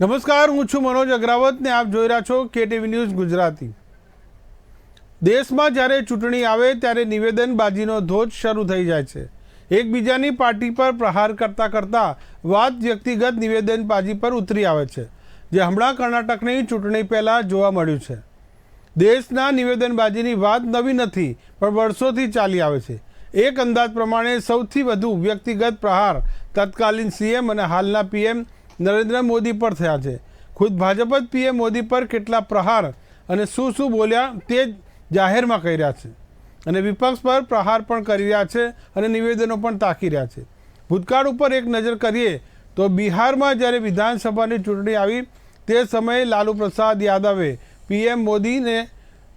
નમસ્કાર, હું છું મનોજ અગ્રાવત ને આપ જોઈ રહ્યા છો કેટીવી ન્યૂઝ ગુજરાતી। દેશમાં જ્યારે ચૂંટણી આવે ત્યારે નિવેદનબાજીનો ધોધ શરૂ થઈ જાય છે। એકબીજાની પાર્ટી પર પ્રહાર કરતા કરતા વાત વ્યક્તિગત નિવેદનબાજી પર ઉતરી આવે છે, જે હમણાં કર્ણાટકની ચૂંટણી પહેલાં જોવા મળ્યું છે। દેશના નિવેદનબાજીની વાત નવી નથી, પણ વર્ષોથી ચાલી આવે છે। એક અંદાજ પ્રમાણે સૌથી વધુ વ્યક્તિગત પ્રહાર તત્કાલીન સીએમ અને હાલના પીએમ નરેન્દ્ર મોદી પર થયા છે। ખુદ ભાજપ જ પીએમ મોદી પર કેટલા પ્રહાર અને શું બોલ્યા તે જાહેરમાં કહી રહ્યા છે, અને વિપક્ષ પર પ્રહાર પણ કરી રહ્યા છે અને નિવેદનો પણ તાકી રહ્યા છે। ભૂતકાળ ઉપર એક નજર કરીએ તો બિહારમાં જ્યારે વિધાનસભાની ચૂંટણી આવી તે સમયે લાલુ પ્રસાદ યાદવે પીએમ મોદીને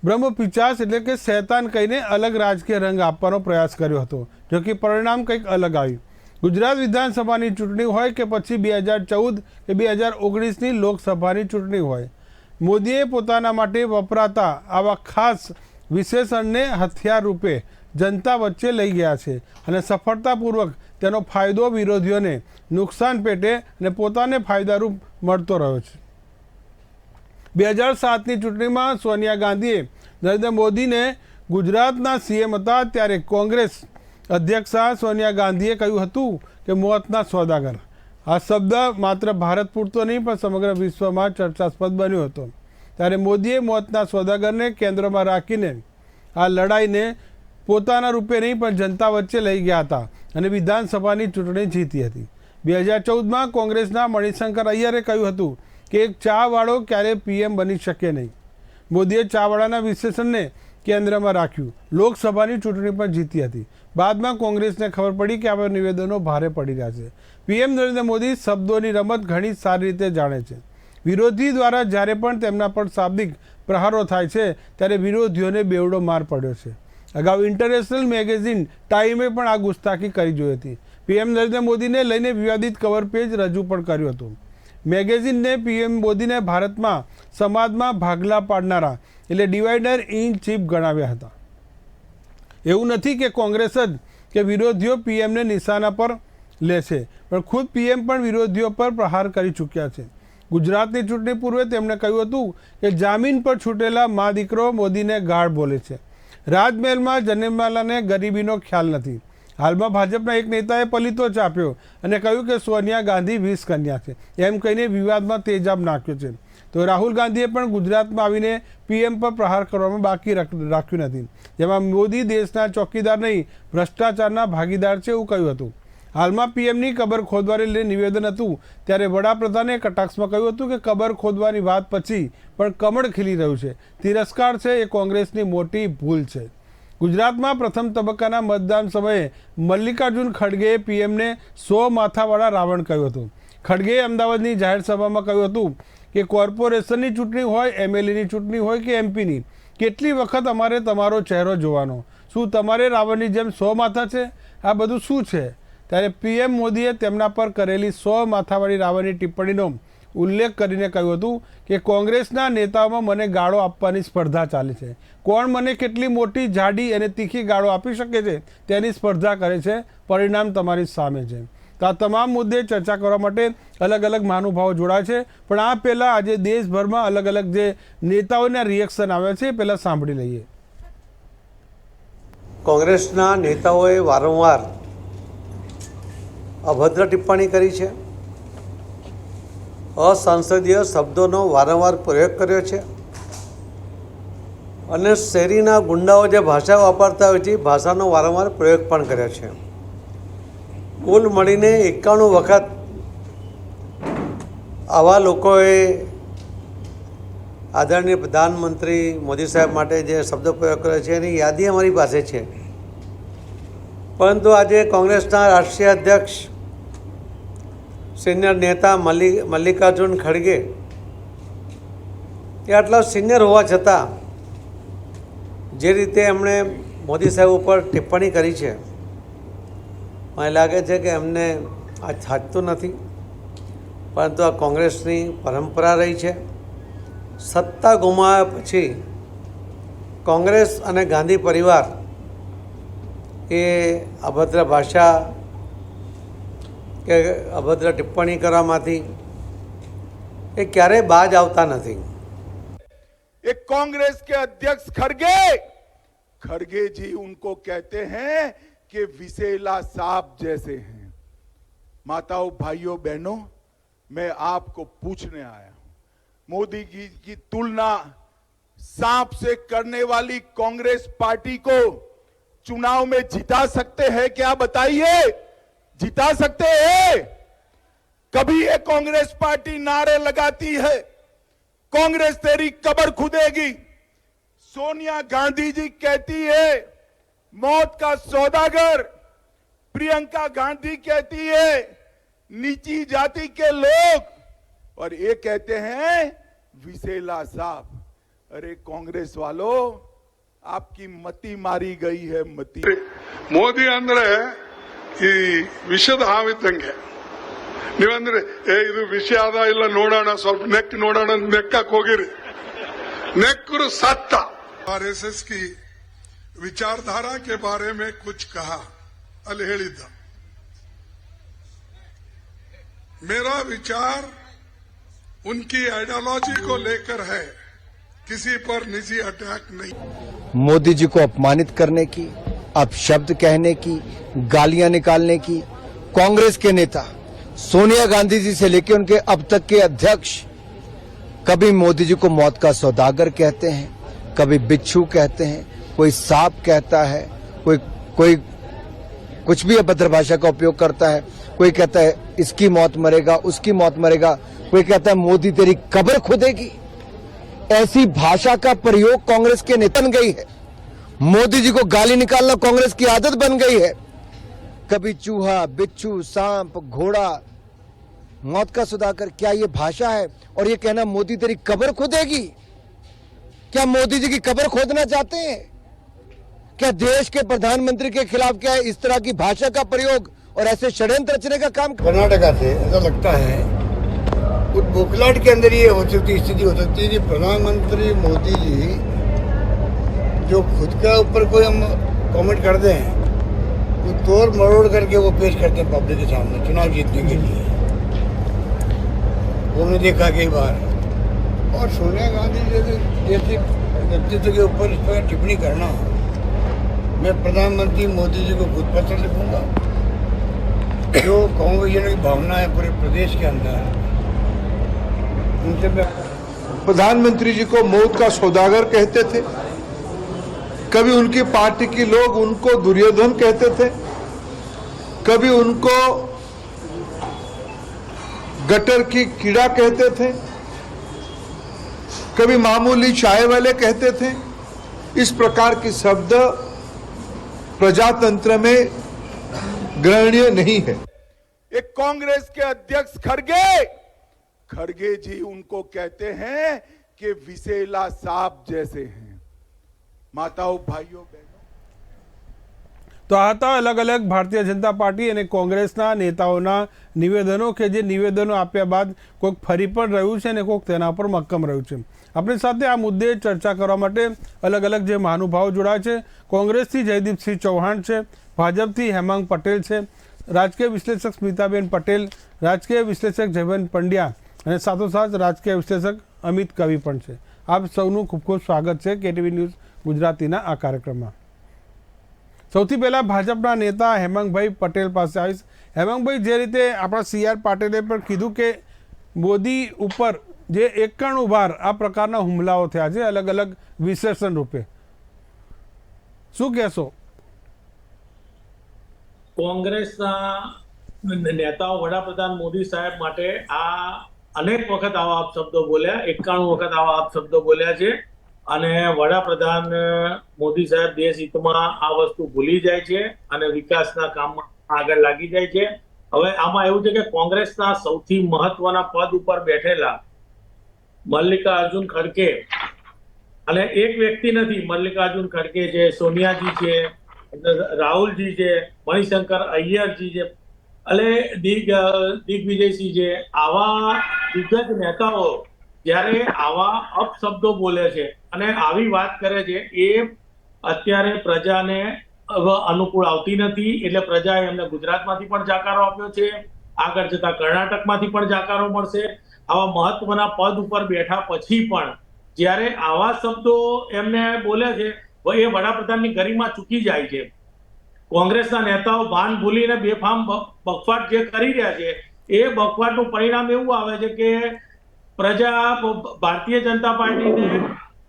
બ્રહ્મપિચાસ એટલે કે શૈતાન કહીને અલગ રાજકીય રંગ આપવાનો પ્રયાસ કર્યો હતો, જો કે પરિણામ કંઈક અલગ આવ્યું। ગુજરાત વિધાનસભાની ચૂંટણી હોય કે પછી 2014 કે 2019ની લોકસભાની ચૂંટણી હોય, મોદીએ પોતાના માટે વપરાતા આવા ખાસ વિશેષણને હથિયાર રૂપે જનતા વચ્ચે લઈ ગયા છે અને સફળતાપૂર્વક તેનો ફાયદો વિરોધીઓને નુકસાન પેટે અને પોતાને ફાયદારૂપ મળતો રહ્યો છે। 2007ની ચૂંટણીમાં સોનિયા ગાંધીએ નરેન્દ્ર મોદીને ગુજરાતના સીએમ હતા ત્યારે કોંગ્રેસ અધ્યક્ષા સોનિયા ગાંધીએ કહ્યું હતું કે મોતના સોદાગર। આ શબ્દ માત્ર ભારત પૂરતો નહીં પણ સમગ્ર વિશ્વમાં ચર્ચાસ્પદ બન્યો હતો। ત્યારે મોદીએ મોતના સોદાગરને કેન્દ્રમાં રાખીને આ લડાઈને પોતાના રૂપે નહીં પણ જનતા વચ્ચે લઈ ગયા હતા અને વિધાનસભાની ચૂંટણી જીતી હતી। 2014માં કોંગ્રેસના મણિશંકર અય્યરે કહ્યું હતું કે એક ચાવાળો ક્યારે પીએમ બની શકે નહીં। મોદીએ ચાવાળાના વિશેષણને કેન્દ્રમાં રાખ્યું, લોકસભાની ચૂંટણી પણ જીતી હતી। બાદમાં કોંગ્રેસને ખબર પડી કે આવા નિવેદનો ભારે પડી રહ્યા છે। પીએમ નરેન્દ્ર મોદી શબ્દોની રમત ઘણી સારી રીતે જાણે છે। વિરોધી દ્વારા જ્યારે પણ તેમના પર શાબ્દિક પ્રહારો થાય છે ત્યારે વિરોધીઓને બેવડો માર પડ્યો છે। અગાઉ ઇન્ટરનેશનલ મેગેઝિન ટાઈમે પણ આ ગુસ્તાખી કરી જોઈ હતી। પીએમ નરેન્દ્ર મોદીને લઈને વિવાદિત કવર પેજ રજૂ પણ કર્યું હતું। મેગેઝિનને પીએમ મોદીને ભારતમાં સમાજમાં ભાગલા પાડનારા એટલે ડિવાઇડર ઇન ચીફ ગણાવ્યા હતા। એવું નથી કે કોંગ્રેસ જ કે વિરોધીઓ પીએમને નિશાના પર લે છે, પણ ખુદ પીએમ પણ વિરોધીઓ પર પ્રહાર કરી ચૂક્યા છે। ગુજરાતની ચૂંટણી પૂર્વે તેમણે કહ્યું હતું કે જામીન પર છૂટેલા મા દીકરો મોદીને ગાળ બોલે છે। રાજમહેલમાં જન્મેલાને ગરીબીનો ખ્યાલ નથી। હાલમાં ભાજપના એક નેતાએ પલીતો ચાપ્યો અને કહ્યું કે સોનિયા ગાંધી 20 કન્યા છે, એમ કહીને વિવાદમાં તેજાબ નાખ્યો છે। તો રાહુલ ગાંધીએ પણ ગુજરાતમાં આવીને પીએમ પર પ્રહાર કરવામાં બાકી રાખ્યું નથી, જેમાં મોદી દેશના ચોકીદાર નહીં ભ્રષ્ટાચારના ભાગીદાર છે એવું કહ્યું હતું। હાલમાં પીએમની કબર ખોદવાને લઈને નિવેદન હતું ત્યારે વડાપ્રધાને કટાક્ષમાં કહ્યું હતું કે કબર ખોદવાની વાત પછી પણ કમળ ખીલી રહ્યું છે। તિરસ્કાર છે એ કોંગ્રેસની મોટી ભૂલ છે। ગુજરાતમાં પ્રથમ તબક્કાના મતદાન સમયે મલ્લિકાર્જુન ખડગેએ પીએમને 100 માથાવાળા રાવણ કહ્યું હતું। ખડગેએ અમદાવાદની જાહેર સભામાં કહ્યું હતું કે કોર્પોરેશનની ચૂંટણી હોય, એમએલએની ચૂંટણી હોય કે એમપીની, કેટલી વખત અમારે તમારો ચહેરો જોવાનો? શું તમારે રાવણની જેમ 100 માથા છે? આ બધું શું છે? ત્યારે પીએમ મોદીએ તેમના પર કરેલી 100 માથાવાળી રાવણની ટિપ્પણીનો ઉલ્લેખ કરીને કહ્યું હતું કે કોંગ્રેસના નેતાઓમાં મને ગાળો આપવાની સ્પર્ધા ચાલે છે। કોણ મને કેટલી મોટી, જાડી અને તીખી ગાળો આપી શકે છે તેની સ્પર્ધા કરે છે। પરિણામ તમારી સામે છે। તો આ તમામ મુદ્દે ચર્ચા કરવા માટે અલગ અલગ મહાનુભાવો જોડાય છે, પણ આ પહેલાં આજે દેશભરમાં અલગ અલગ જે નેતાઓના રિએક્શન આવ્યા છે એ પહેલાં સાંભળી લઈએ। કોંગ્રેસના નેતાઓએ વારંવાર અભદ્ર ટિપ્પણી કરી છે, અસંસદીય શબ્દોનો વારંવાર પ્રયોગ કર્યો છે અને શેરીના ગુંડાઓ જે ભાષા વાપરતા હોય છે એ ભાષાનો વારંવાર પ્રયોગ પણ કર્યો છે। કુલ મળીને 91 વખત આવા લોકોએ આદરણીય પ્રધાનમંત્રી મોદી સાહેબ માટે જે શબ્દ પ્રયોગ કર્યો છે એની યાદી અમારી પાસે છે, પરંતુ આજે કોંગ્રેસના રાષ્ટ્રીય અધ્યક્ષ સિનિયર નેતા મલ્લિકાર્જુન ખડગે એ આટલા સિનિયર હોવા છતાં જે રીતે એમણે મોદી સાહેબ ઉપર ટિપ્પણી કરી છે, મને લાગે છે કે એમને આ છાજતું નથી, પરંતુ આ કોંગ્રેસની પરંપરા રહી છે। સત્તા ગુમાવ્યા પછી કોંગ્રેસ અને ગાંધી પરિવાર એ અભદ્ર ભાષા કે અભદ્ર ટિપ્પણી કરવામાંથી એ ક્યારેય બાજ આવતા નથી। एक कांग्रेस के अध्यक्ष खड़गे जी उनको कहते हैं कि विसेला सांप जैसे हैं। माताओं, भाइयों, बहनों, मैं आपको पूछने आया हूं, मोदी जी की तुलना सांप से करने वाली कांग्रेस पार्टी को चुनाव में जिता सकते हैं क्या? बताइए, जिता सकते हैं? कभी ये कांग्रेस पार्टी नारे लगाती है, कांग्रेस तेरी कब्र खुदेगी। सोनिया गांधी जी कहती है मौत का सौदागर। प्रियंका गांधी कहती है नीची जाति के लोग, और ये कहते हैं विसेला सांप। अरे कांग्रेस वालों, आपकी मति मारी गई है, मति। ಮೋದಿ ಅಂದ್ರೆ ಈ ವಿಷದ ಹಾವು ಇದ್ದಂಗೆ. ನೀವಂದ್ರೆ ಇದು ವಿಷ ಅದ ಇಲ್ಲ ನೋಡೋಣ, ಸ್ವಲ್ಪ ನೆಕ್ ನೋಡೋಣ ನೆಕ್ಕಕ್ ಹೋಗಿರಿ, ನೆಕ್ಕರು ಸತ್ತ। आरएसएस की विचारधारा के बारे में कुछ कहा, ಅಲ್ಲಿ ಹೇಳಿದ್ದ, मेरा विचार उनकी आइडियोलॉजी को लेकर है, किसी पर निजी अटैक नहीं। मोदी जी को अपमानित करने की, अपशब्द कहने की, गालियां निकालने की कांग्रेस के नेता सोनिया गांधी जी से लेकर उनके अब तक के अध्यक्ष कभी मोदी जी को मौत का सौदागर कहते हैं, कभी बिच्छू कहते हैं, कोई सांप कहता है, कोई कुछ भी अभद्र भाषा का उपयोग करता है, कोई कहता है इसकी मौत मरेगा, उसकी मौत मरेगा, कोई कहता है मोदी तेरी कब्र खुदेगी। ऐसी भाषा का प्रयोग कांग्रेस के नेता बन गई है। मोदी जी को गाली निकालना कांग्रेस की आदत बन गई है। कभी चूहा, बिच्छू, सांप, घोड़ा, मौत का सौदागर, क्या ये भाषा है? और ये कहना मोदी तेरी कब्र खुदेगी। क्या मोदी जी की कब्र खोदना चाहते हैं? क्या देश के प्रधानमंत्री के खिलाफ क्या है इस तरह की भाषा का प्रयोग और ऐसे षड्यंत्र रचने का काम? कर्नाटका से ऐसा लगता है कुछ बोखलाट के अंदर ये हो सकती स्थिति हो सकती है कि प्रधानमंत्री मोदी जी जो खुद का ऊपर कोई हम कमेंट करते हैं वो तोड़ मरोड़ करके वो पेश करते हैं पब्लिक के सामने चुनाव जीतने के लिए। वो हमने देखा कई बार। और सोनिया गांधी जैसे व्यक्तित्व के ऊपर इस पर टिप्पणी करना, मैं प्रधानमंत्री मोदी जी को खुद पत्र लिखूंगा। जो कांग्रेसियों की भावना है पूरे प्रदेश के अंदर, उनसे मैं प्रधानमंत्री जी को मौत का सौदागर कहते थे, कभी उनकी पार्टी के लोग उनको दुर्योधन कहते थे, कभी उनको गटर की कीड़ा कहते थे, कभी मामूली चाय वाले कहते थे। इस प्रकार के शब्द प्रजातंत्र में ग्रहणीय नहीं है। एक कांग्रेस के अध्यक्ष खड़गे जी उनको कहते हैं कि विसेला सांप जैसे हैं। माताओं, भाइयों, बहनों, તો આ હતા અલગ અલગ ભારતીય જનતા પાર્ટી અને કોંગ્રેસના નેતાઓના નિવેદનો કે જે નિવેદનો આપ્યા બાદ કોઈક ફરી પણ રહ્યું છે અને કોઈક તેના પર મક્કમ રહ્યું છે। આપણી સાથે આ મુદ્દે ચર્ચા કરવા માટે અલગ અલગ જે મહાનુભાવો જોડાયા છે, કોંગ્રેસથી જયદીપસિંહ ચૌહાણ છે, ભાજપથી હેમાંગ પટેલ છે, રાજકીય વિશ્લેષક સ્મિતાબેન પટેલ, રાજકીય વિશ્લેષક જયવંત પંડ્યા અને સાથોસાથ રાજકીય વિશ્લેષક અમિત કવિ પણ છે। આપ સૌનું ખૂબ ખૂબ સ્વાગત છે કેટીવી ન્યૂઝ ગુજરાતીના આ કાર્યક્રમમાં। સૌથી પહેલાં ભાજપના નેતા હેમાંગભાઈ પટેલ પાસે આવીશ। હેમાંગભાઈ, જે રીતે આપણા CR પાટીલે પણ કીધું કે મોદી ઉપર જે એકણુભાર આ પ્રકારના હુમલાઓ થયા છે અલગ અલગ વિશ્લેષણ રૂપે, શું કહેશો? કોંગ્રેસના નેતાઓ વડાપ્રધાન મોદી સાહેબ માટે આ અનેક વખત આવા અપશબ્દો બોલ્યા, 91 વખત આવા અપશબ્દો બોલ્યા છે અને વડાપ્રધાન મોદી સાહેબ દેશ હિતમાં આ વસ્તુ ભૂલી જાય છે અને વિકાસના કામમાં આગળ લાગી જાય છે। હવે આમાં એવું છે કે કોંગ્રેસના સૌથી મહત્વના પદ ઉપર બેઠેલા મલ્લિકાર્જુન ખડગે, અને એક વ્યક્તિ નથી, મલ્લિકાર્જુન ખડગે છે, સોનિયાજી છે, રાહુલજી છે, મણિશંકર અય્યરજી છે, એટલે દિગ્વિજયસિંહ છે, આવા દિગ્ગજ નેતાઓ જ્યારે આવા અપશબ્દો બોલે છે અને આવી વાત કરે છે એ અત્યારે પ્રજાને અનુકૂળ આવતી નથી। એટલે પ્રજાએ એમને ગુજરાતમાંથી પણ જાકારો આપ્યો છે આગળ જતા કર્ણાટકમાંથી પણ જાકારો મળશે. આવા મહત્વના પદ ઉપર બેઠા પછી પણ જ્યારે આવા શબ્દો એમને બોલે છે, એ વડાપ્રધાનની ગરિમા ચૂકી જાય છે. કોંગ્રેસના નેતાઓ ભાન ભૂલીને બેફામ બકવાટ જે કરી રહ્યા છે, એ બકવાટનું પરિણામ એવું આવે છે કે પ્રજા ભારતીય જનતા પાર્ટીને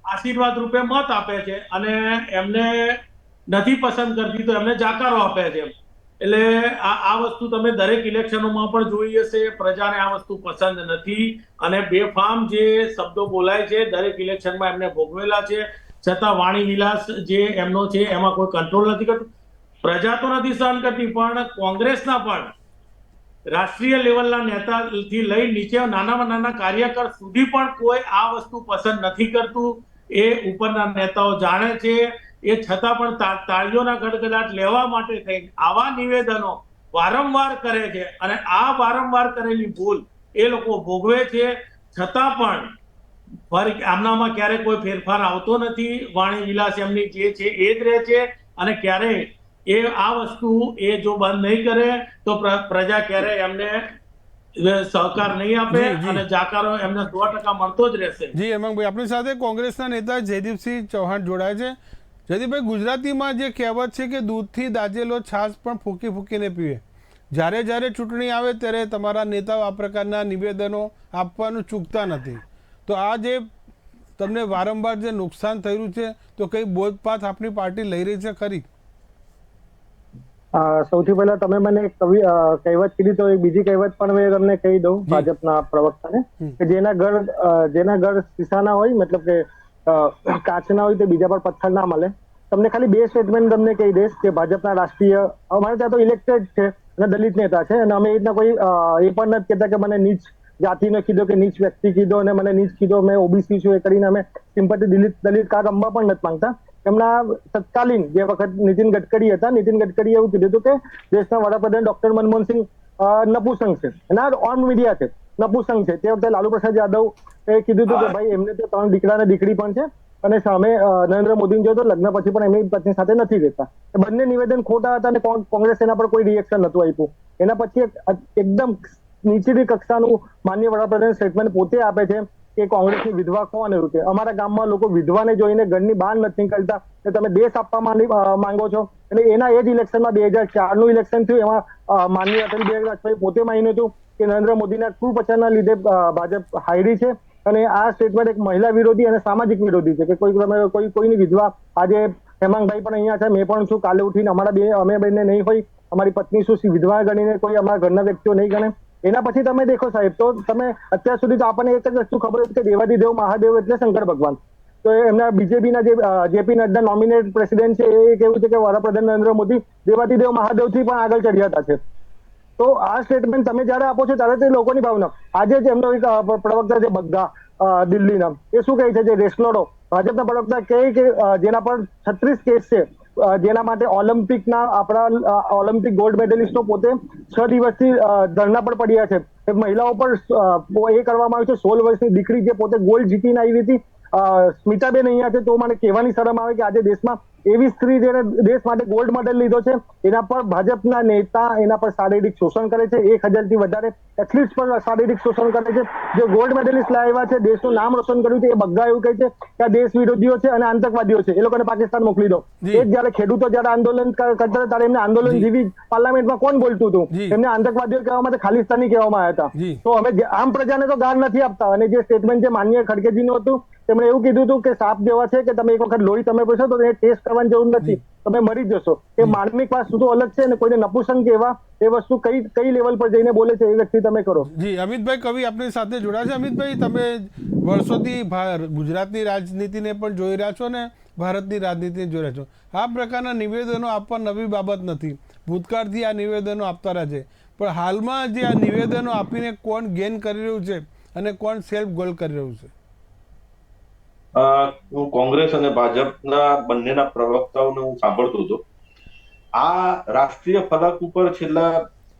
આશીર્વાદ રૂપે મત આપે છે અને એમને નથી પસંદ કરતી તો એમને જાકારો આપે છે. એટલે આ વસ્તુ તમે દરેક ઇલેક્શનોમાં પણ જોઈ હશે. પ્રજાને આ વસ્તુ પસંદ નથી અને બેફામ જે શબ્દો બોલાય છે દરેક ઇલેક્શનમાં એમને ભોગવેલા છે. છતાં વાણી વિલાસ જે એમનો છે એમાં કોઈ કંટ્રોલ નથી કરતું. પ્રજા તો નથી સહન કરતી, પણ કોંગ્રેસના પણ રાષ્ટ્રીય લેવલના નેતાથી લઈ નીચે નાનામાં નાના કાર્યકર સુધી પણ કોઈ આ વસ્તુ પસંદ નથી કરતું. એ ઉપરના નેતાઓ જાણે છે, એ છતાં પણ તાળીઓના ગડગડાટ લેવા માટે થઈ આવા નિવેદનો વારંવાર કરે છે અને આ વારંવાર કરેલી ભૂલ એ લોકો ભોગવે છે. છતાં પણ આમનામાં ક્યારેય કોઈ ફેરફાર આવતો નથી. વાણી વિલાસ એમની જે છે એ જ રહે છે અને ક્યારેય એ આ વસ્તુ એ જો બંધ નહીં કરે તો પ્રજા ક્યારેય એમને સહકાર નહીં આપે અને જાકારો એમને 100% મળતો જ રહેશે. જી હેમાંગભાઈ, આપણી સાથે કોંગ્રેસના નેતા જયદીપસિંહ ચૌહાણ જોડાય છે. જયદીપભાઈ, ગુજરાતીમાં જે કહેવત છે કે દૂધથી દાજેલો છાશ પણ ફૂંકી ફૂંકીને પીવે. જ્યારે જ્યારે ચૂંટણી આવે ત્યારે તમારા નેતાઓ આ પ્રકારના નિવેદનો આપવાનું ચૂકતા નથી. તો આ જે તમને વારંવાર જે નુકસાન થયું છે, તો કઈ બોધપાઠ આપણી પાર્ટી લઈ રહી છે ખરી? સૌથી પહેલા તમે મને એક કહેવત કીધી તો એક બીજી કહેવત પણ મેં તમને કહી દઉં ભાજપના પ્રવક્તાને, કે જેના ઘર શીશાના હોય, મતલબ કે કાચના હોય, તે બીજા પર પથ્થર ના મળે. તમને ખાલી 2 સ્ટેટમેન્ટ તમને કહી દઈશ કે ભાજપના રાષ્ટ્રીય, અમારે ત્યાં તો ઇલેક્ટેડ છે અને દલિત નેતા છે અને અમે એ રીતના કોઈ એ પણ નથી કહેતા કે મને નીચ જાતિનો કીધો કે નીચ વ્યક્તિ કીધો અને મને નીચ કીધો, મેં ઓબીસી છું એ કરીને અમે સિમ્પથી દલિત કાર્ડ રમવા પણ નથી માંગતા. એમના તત્કાલીન જે વખત નીતિન ગડકરી હતા, નીતિન ગડકરીએ એવું કીધું હતું કે દેશના વડાપ્રધાન ડોક્ટર મનમોહનસિંહ નપુસંગ છે અને આ ઓન મીડિયા છે, નપુસંગ છે. તે વખતે લાલુ પ્રસાદ યાદવ એ કીધું હતું કે ભાઈ એમને તો 3 દીકરા અને દીકરી પણ છે અને સામે નરેન્દ્ર મોદીને જો તો લગ્ન પછી પણ એમની પત્ની સાથે નથી રહેતા. એ બંને નિવેદન ખોટા હતા અને કોંગ્રેસ એના પર કોઈ રિએક્શન નતું આપ્યું. એના પછી એકદમ નીચેની કક્ષાનું માનનીય વડાપ્રધાન સ્ટેટમેન્ટ પોતે આપે છે કે કોંગ્રેસની વિધવા કોણ એવું છે. અમારા ગામમાં લોકો વિધવાને જોઈને ઘરની બહાર નથી નીકળતા, તમે દેશ આપવા માંગો છો. એટલે એના એ જ ઇલેક્શનમાં 2004નું ઇલેક્શન થયું, એમાં માનનીય અટલ બિહારી વાજપેયી પોતે માન્યું હતું કે નરેન્દ્ર મોદીના કુપ્રચારના લીધે ભાજપ હારી છે. અને આ સ્ટેટમેન્ટ એક મહિલા વિરોધી અને સામાજિક વિરોધી છે કે કોઈની વિધવા, આજે હેમાંગભાઈ પણ અહીંયા છે, મેં પણ છું, કાલે ઉઠીને અમે બંને નહીં હોય, અમારી પત્ની શું વિધવા ગણીને કોઈ અમારા ઘરના વ્યક્તિઓ નહીં ગણે. એના પછી તમે દેખો સાહેબ, તો તમે અત્યાર સુધી તો આપણને એક જ વસ્તુ ખબર હતી કે દેવાદિદેવ મહાદેવ એટલે શંકર ભગવાન. તો એમના બીજેપીના જે જેપી નડ્ડા નોમિનેટ પ્રેસિડેન્ટ છે એ કેવું છે કે વડાપ્રધાન નરેન્દ્ર મોદી દેવાદિદેવ મહાદેવથી પણ આગળ ચડ્યા હતા છે. તો આ સ્ટેટમેન્ટ તમે જયારે આપો છો ત્યારે તે લોકોની ભાવના, આજે જ એમનો એક પ્રવક્તા છે બગ્ગા દિલ્હીના, એ શું કહે છે, જે રેસલોડો ભાજપના પ્રવક્તા કહે કે જેના પર 36 કેસ છે, જેના માટે આપણા ઓલિમ્પિક ગોલ્ડ મેડલિસ્ટો પોતે 6 દિવસથી ધરણા પર પડ્યા છે. મહિલાઓ પર એ કરવામાં આવ્યું છે. 16 વર્ષની દીકરી જે પોતે ગોલ્ડ જીતીને આવી હતી, સ્મિતાબેન અહીંયા છે, તો મને કહેવાની શરમ આવે કે આજે દેશમાં એવી સ્ત્રી જેને દેશ માટે ગોલ્ડ મેડલ લીધો છે, એના પર ભાજપના નેતા એના પર શારીરિક શોષણ કરે છે. 1000થી વધારે એથ્લીટ્સ પર શારીરિક શોષણ કરે છે. જે ગોલ્ડ મેડલિસ્ટ લાવ્યા છે, દેશનું નામ રોશન કર્યું છે, એ બગ્ગા એવું કહે છે કે આ દેશ વિરોધીઓ છે અને આતંકવાદીઓ છે, એ લોકોને પાકિસ્તાન મોકલી દો. એ જયારે ખેડૂતો જયારે આંદોલન કરતા હતા ત્યારે એમને આંદોલન જેવી પાર્લામેન્ટમાં કોણ બોલતું હતું? એમને આતંકવાદીઓ કહેવામાં માટે ખાલિસ્તાની કહેવામાં આવ્યા હતા. તો અમે આમ પ્રજાને તો ગાળ નથી આપતા. અને જે સ્ટેટમેન્ટ જે માનનીય ખડગેજીનું હતું, તેમણે એવું કીધું હતું કે સાપ જેવા છે કે તમે એક વખત લોહી તમે પીશો તો એને ટેસ્ટ કરવાની જરૂર નથી, તમે મરી જશો. એ માનવિક વસ્તુ અલગ છે અને કોઈને નપુસંગ કહેવા એ વસ્તુ કઈ લેવલ પર જઈને બોલે છે એ વ્યક્તિ તમે કરો. જી અમિતભાઈ કવિ આપણી સાથે જોડાયા છે. અમિતભાઈ, તમે વર્ષોથી ગુજરાતની રાજનીતિને પણ જોઈ રહ્યા છો ને ભારતની રાજનીતિને જોઈ રહ્યા છો. આ પ્રકારના નિવેદનો આપવા નવી બાબત નથી, ભૂતકાળથી આ નિવેદનો આપતા રહ્યા છે. પણ હાલમાં જે આ નિવેદનો આપીને કોણ ગેઇન કરી રહ્યું છે અને કોણ સેલ્ફ ગોલ કરી રહ્યું છે? હું કોંગ્રેસ અને ભાજપના બંનેના પ્રવક્તાઓને હું સાંભળતો હતો. આ રાષ્ટ્રીય ફલક ઉપર છેલ્લા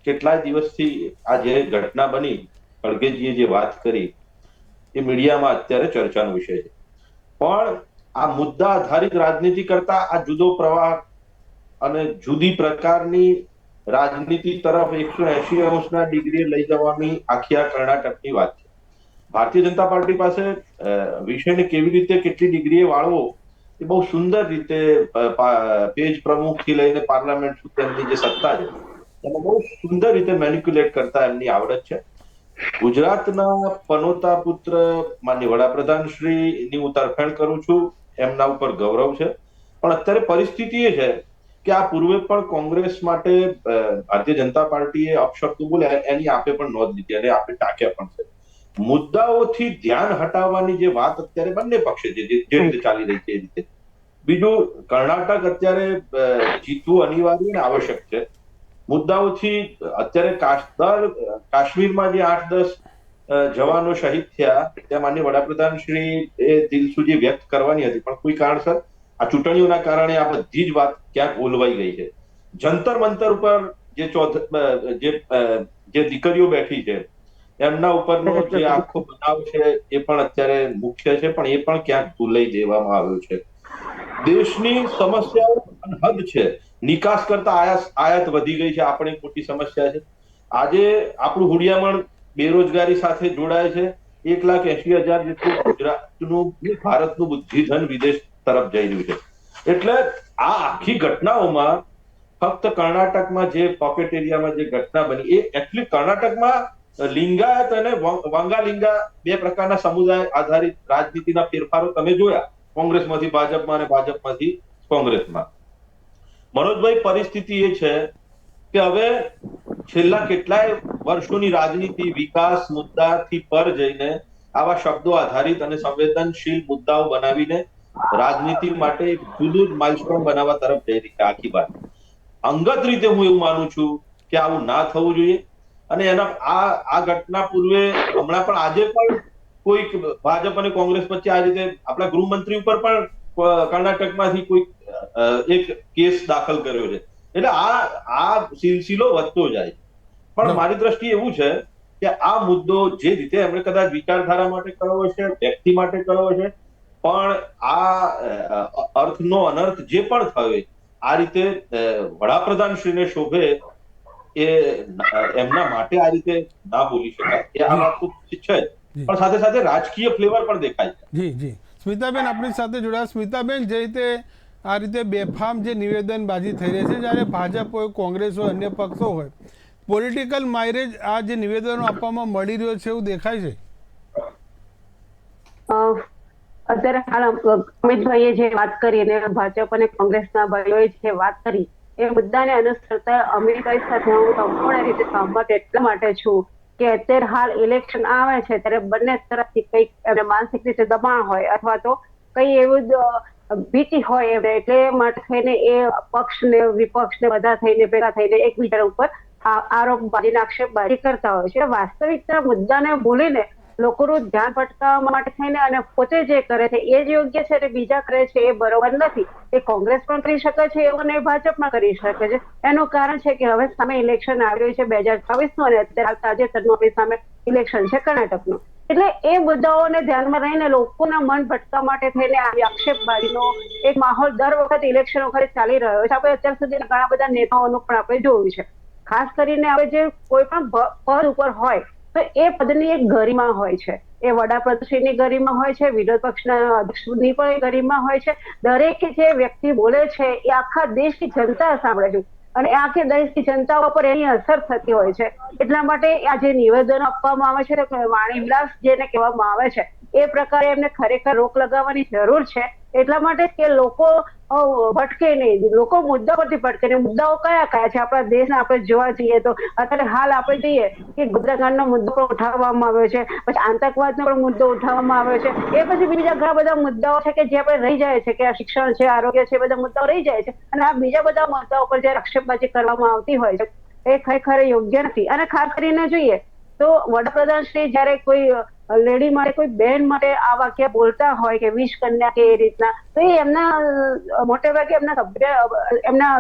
કેટલાય દિવસથી આ જે ઘટના બની, ખડગેજીએ જે વાત કરી, એ મીડિયામાં અત્યારે ચર્ચાનો વિષય છે. પણ આ મુદ્દા આધારિત રાજનીતિ કરતા આ જુદો પ્રવાહ અને જુદી પ્રકારની રાજનીતિ તરફ 180 અંશના ડિગ્રીએ લઈ જવાની આખી આ કર્ણાટકની વાત છે. ભારતીય જનતા પાર્ટી પાસે વિષયને કેવી રીતે કેટલી ડિગ્રીએ વાળવો એ બહુ સુંદર રીતે પેજ પ્રમુખથી લઈને પાર્લામેન્ટ સુધી એમની જે સત્તા છે એમાં બહુ સુંદર રીતે મેનિપ્યુલેટ કરતા એમની આવડત છે. ગુજરાતના પનોતા પુત્ર માનનીય વડાપ્રધાન શ્રીની હું તરફેણ કરું છું, એમના ઉપર ગૌરવ છે. પણ અત્યારે પરિસ્થિતિ એ છે કે આ પૂર્વે પણ કોંગ્રેસ માટે ભારતીય જનતા પાર્ટીએ અપશબ્દો બોલ્યા, એની આપે પણ નોંધ લીધી અને આપે ટાંક્યા પણ છે. મુદ્દાઓથી ધ્યાન હટાવવાની જે વાત અત્યારે બંને પક્ષે જે રીતે ચાલી રહી છે એ રીતે. બીજું, કર્ણાટક અત્યારે જીતવું અનિવાર્ય અને આવશ્યક છે. મુદ્દાઓથી અત્યારે કાશ્મીરમાં જે 8-10 જવાનો શહીદ થયા ત્યાં માનનીય વડાપ્રધાન શ્રી એ દિલ સુધી વ્યક્ત કરવાની હતી, પણ કોઈ કારણસર આ ચૂંટણીઓના કારણે આ બધી જ વાત ક્યાંક ઓલવાઈ ગઈ છે. જંતર મંતર ઉપર જે દીકરીઓ બેઠી છે એમના ઉપરનો જે આખો બનાવ છે એ પણ અત્યારે મુખ્ય છે, પણ એ પણ ક્યાંક ભૂલાઈ દેવામાં આવ્યો છે. દેશની સમસ્યાઓ અનહદ છે. નિકાસ કરતા આયાત વધી ગઈ છે, આપણે મોટી સમસ્યા છે. આજે આપણું હુડિયામણ બેરોજગારી સાથે જોડાય છે. 1,80,000 જેટલું ગુજરાતનું ભારતનું બુદ્ધિધન વિદેશ તરફ જઈ રહ્યું છે. એટલે આ આખી ઘટનાઓમાં ફક્ત કર્ણાટકમાં જે પોકેટ એરિયામાં જે ઘટના બની એ એકચ્યુઅલી કર્ણાટકમાં લિંગાયત અને વાંગાલિંગા બે પ્રકારના સમુદાય આધારિત રાજનીતિના ફેરફારો તમે જોયા, કોંગ્રેસમાંથી ભાજપમાં અને ભાજપમાંથી કોંગ્રેસમાં. મનોજભાઈ, પરિસ્થિતિ એ છે કે હવે છેલ્લા કેટલાય વર્ષોની રાજનીતિ વિકાસ મુદ્દાથી પર જઈને આવા શબ્દો આધારિત અને સંવેદનશીલ મુદ્દાઓ બનાવીને રાજનીતિ માટે એક જુદું જ માઇલસ્ટોન બનાવવા તરફ જઈ રહી છે આખી વાત. અંગત રીતે હું એવું માનું છું કે આવું ના થવું જોઈએ. અને એના આ ઘટના પૂર્વે હમણાં પણ આજે પણ કોઈક ભાજપ અને કોંગ્રેસ વચ્ચે આ રીતે આપણા ગૃહમંત્રી ઉપર પણ કર્ણાટકમાંથી કોઈ એક કેસ દાખલ કર્યો છે. એટલે આ સિલસિલો વધતો જાય. પણ મારી દ્રષ્ટિએ એવું છે કે આ મુદ્દો જે રીતે એમણે કદાચ વિચારધારા માટે કર્યો છે, વ્યક્તિ માટે કર્યો છે, પણ આ અર્થનો અનર્થ જે પણ થયો આ રીતે વડાપ્રધાન શ્રીને શોભે એ એમના માટે આ રીતે ના બોલી શકાય. એ આ વાત તો છે, પણ સાથે સાથે રાજકીય ફ્લેવર પણ દેખાય છે. જી જી સ્મિતાબેન આપણી સાથે જોડાયા. સ્મિતાબેન, જે રીતે આ રીતે બેફામ જે નિવેદનબાજી થઈ રહી છે, જ્યારે ભાજપ હોય, કોંગ્રેસ હોય, અન્ય પક્ષો હોય, પોલિટિકલ માઇલેજ આ જે નિવેદનો આપવામાં મળી રહ્યો છે એવું દેખાય છે? અત્યારે હાલ અમિતભાઈએ જે વાત કરી અને ભાજપ અને કોંગ્રેસના ભાઈઓએ જે વાત કરી એ મુદ્દાને અનુસરતા અમિતભાઈ સાથે હું સંપૂર્ણ રીતે સહમત એટલા માટે છું કે અત્યારે હાલ ઇલેક્શન આવે છે ત્યારે બંને તરફથી કંઈક એમને માનસિક રીતે દબાણ હોય અથવા તો કઈ એવું ભીતિ હોય એમને, એટલે માટે થઈને એ પક્ષ ને વિપક્ષ ને બધા થઈને ભેગા થઈને એકબીજા ઉપર આરોપબાજી આક્ષેપબાજી કરતા હોય છે. વાસ્તવિકતા મુદ્દાને ભૂલીને લોકોનું ધ્યાન ભટકાવવા માટે થઈને અને પોતે જે કરે છે એ જ યોગ્ય છે અને બીજા કરે છે એ બરોબર નથી. એ કોંગ્રેસ પણ કરી શકે છે એવું અને ભાજપમાં કરી શકે છે. એનું કારણ છે કે હવે સામે ઇલેક્શન આવી રહ્યું છે 2024 અને અત્યારે તાજેતરનું આપણી સામે ઇલેક્શન છે કર્ણાટકનું. એટલે એ મુદ્દાઓને ધ્યાનમાં રહીને લોકોના મન ભટકાવવા માટે થઈને આવી આક્ષેપબાજીનો એક માહોલ દર વખત ઇલેક્શન વખતે ચાલી રહ્યો છે. આપણે અત્યાર સુધી ઘણા બધા નેતાઓનું પણ આપણે જોયું છે. ખાસ કરીને હવે જે કોઈ પણ પદ ઉપર હોય તો એ પદની એક ગરિમા હોય છે. એ વડાપ્રધાનશ્રીની ગરિમા હોય છે, વિરોધ પક્ષના અધ્યક્ષની પણ ગરિમા હોય છે. દરેક જે વ્યક્તિ બોલે છે એ આખા દેશની જનતા સાંભળે છે અને આખી દેશની જનતા ઉપર એની અસર થતી હોય છે. એટલા માટે આ જે નિવેદનો આપવામાં આવે છે વાણી વિલાસ જેને કહેવામાં આવે છે એ પ્રકારે એમને ખરેખર રોક લગાવવાની જરૂર છે. એટલા માટે કે લોકો ભટકે નહીં, લોકો મુદ્દા પરથી ભટકે નહીં. મુદ્દાઓ કયા કયા છે આપણા દેશના આપણે જોવા જઈએ તો અત્યારે હાલ આપણે જઈએ કે ગુપ્તકાંડનો મુદ્દો પણ ઉઠાવવામાં આવ્યો છે, પછી આતંકવાદનો પણ મુદ્દો ઉઠાવવામાં આવ્યો છે. એ પછી બીજા ઘણા બધા મુદ્દાઓ છે કે જે આપણે રહી જાય છે કે શિક્ષણ છે, આરોગ્ય છે, બધા મુદ્દાઓ રહી જાય છે. અને આ બીજા બધા મુદ્દાઓ પર જયારે આક્ષેપબાજી કરવામાં આવતી હોય છે એ ખરેખર યોગ્ય નથી. અને ખાસ કરીને જોઈએ તો વડાપ્રધાન શ્રી જયારે કોઈ લેડી માટે કોઈ બહેન માટે આ વાક્ય બોલતા હોય કે વિશ કન્યા કે એ રીતના, તો એ એમના મોટે ભાગે એમના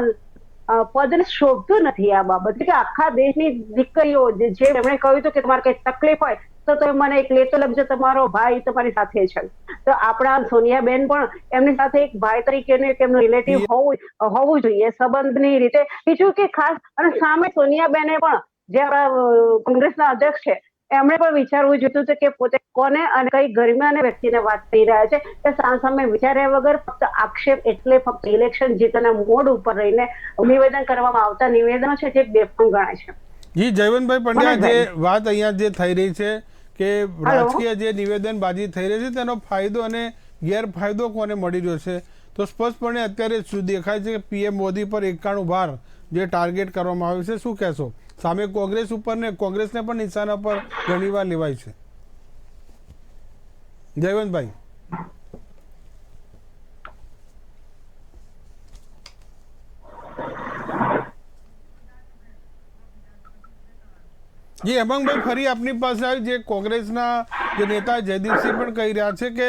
પદને શોભતું નથી આ બાબત. કે આખા દેશની દીકરીઓ જે એમણે કહ્યું હતું કે તમારે કઈ તકલીફ હોય તો મને એક લેતો લખજો, તમારો ભાઈ તમારી સાથે છે. તો આપણા સોનિયાબેન પણ એમની સાથે એક ભાઈ તરીકેનું એક એમનું રિલેટિવ હોવું જોઈએ સંબંધની રીતે. બીજું કે ખાસ અને સામે સોનિયાબેને પણ જે આપણા કોંગ્રેસના અધ્યક્ષ છે એમણે પણ વિચારવું જોઈતું કે પોતે કોને અને કઈ ગરિમાને વ્યક્તિને વાત કરી રહ્યા છે, કે સામે વિચાર્યા વગર ફક્ત આક્ષેપ એટલે ફક્ત ઇલેક્શન જીતના મોડ ઉપર રહીને નિવેદન કરવામાં આવતા નિવેદનો છે જે બેફામ ગણાય છે. જી જયવંતભાઈ પંડ્યા, જે વાત અહીંયા જે થઈ રહી છે કે રાજકીય જે નિવેદનબાજી થઈ રહી છે તેનો ફાયદો અને ગેરફાયદો કોને મળી રહ્યો છે, તો સ્પષ્ટપણે અત્યારે શું દેખાય છે કે પીએમ મોદી પર 91 વાર જે ટાર્ગેટ કરવામાં આવ્યું છે, શું કહેશો? સામે કોંગ્રેસ ઉપર ને કોંગ્રેસને પણ નિશાના પર ઘણીવાર લેવાય છે. જયવંતભાઈ. જી હેમાંગભાઈ, ફરી આપની પાસે આવી. જે કોંગ્રેસના જે નેતા જયદીપસિંહ પણ કહી રહ્યા છે કે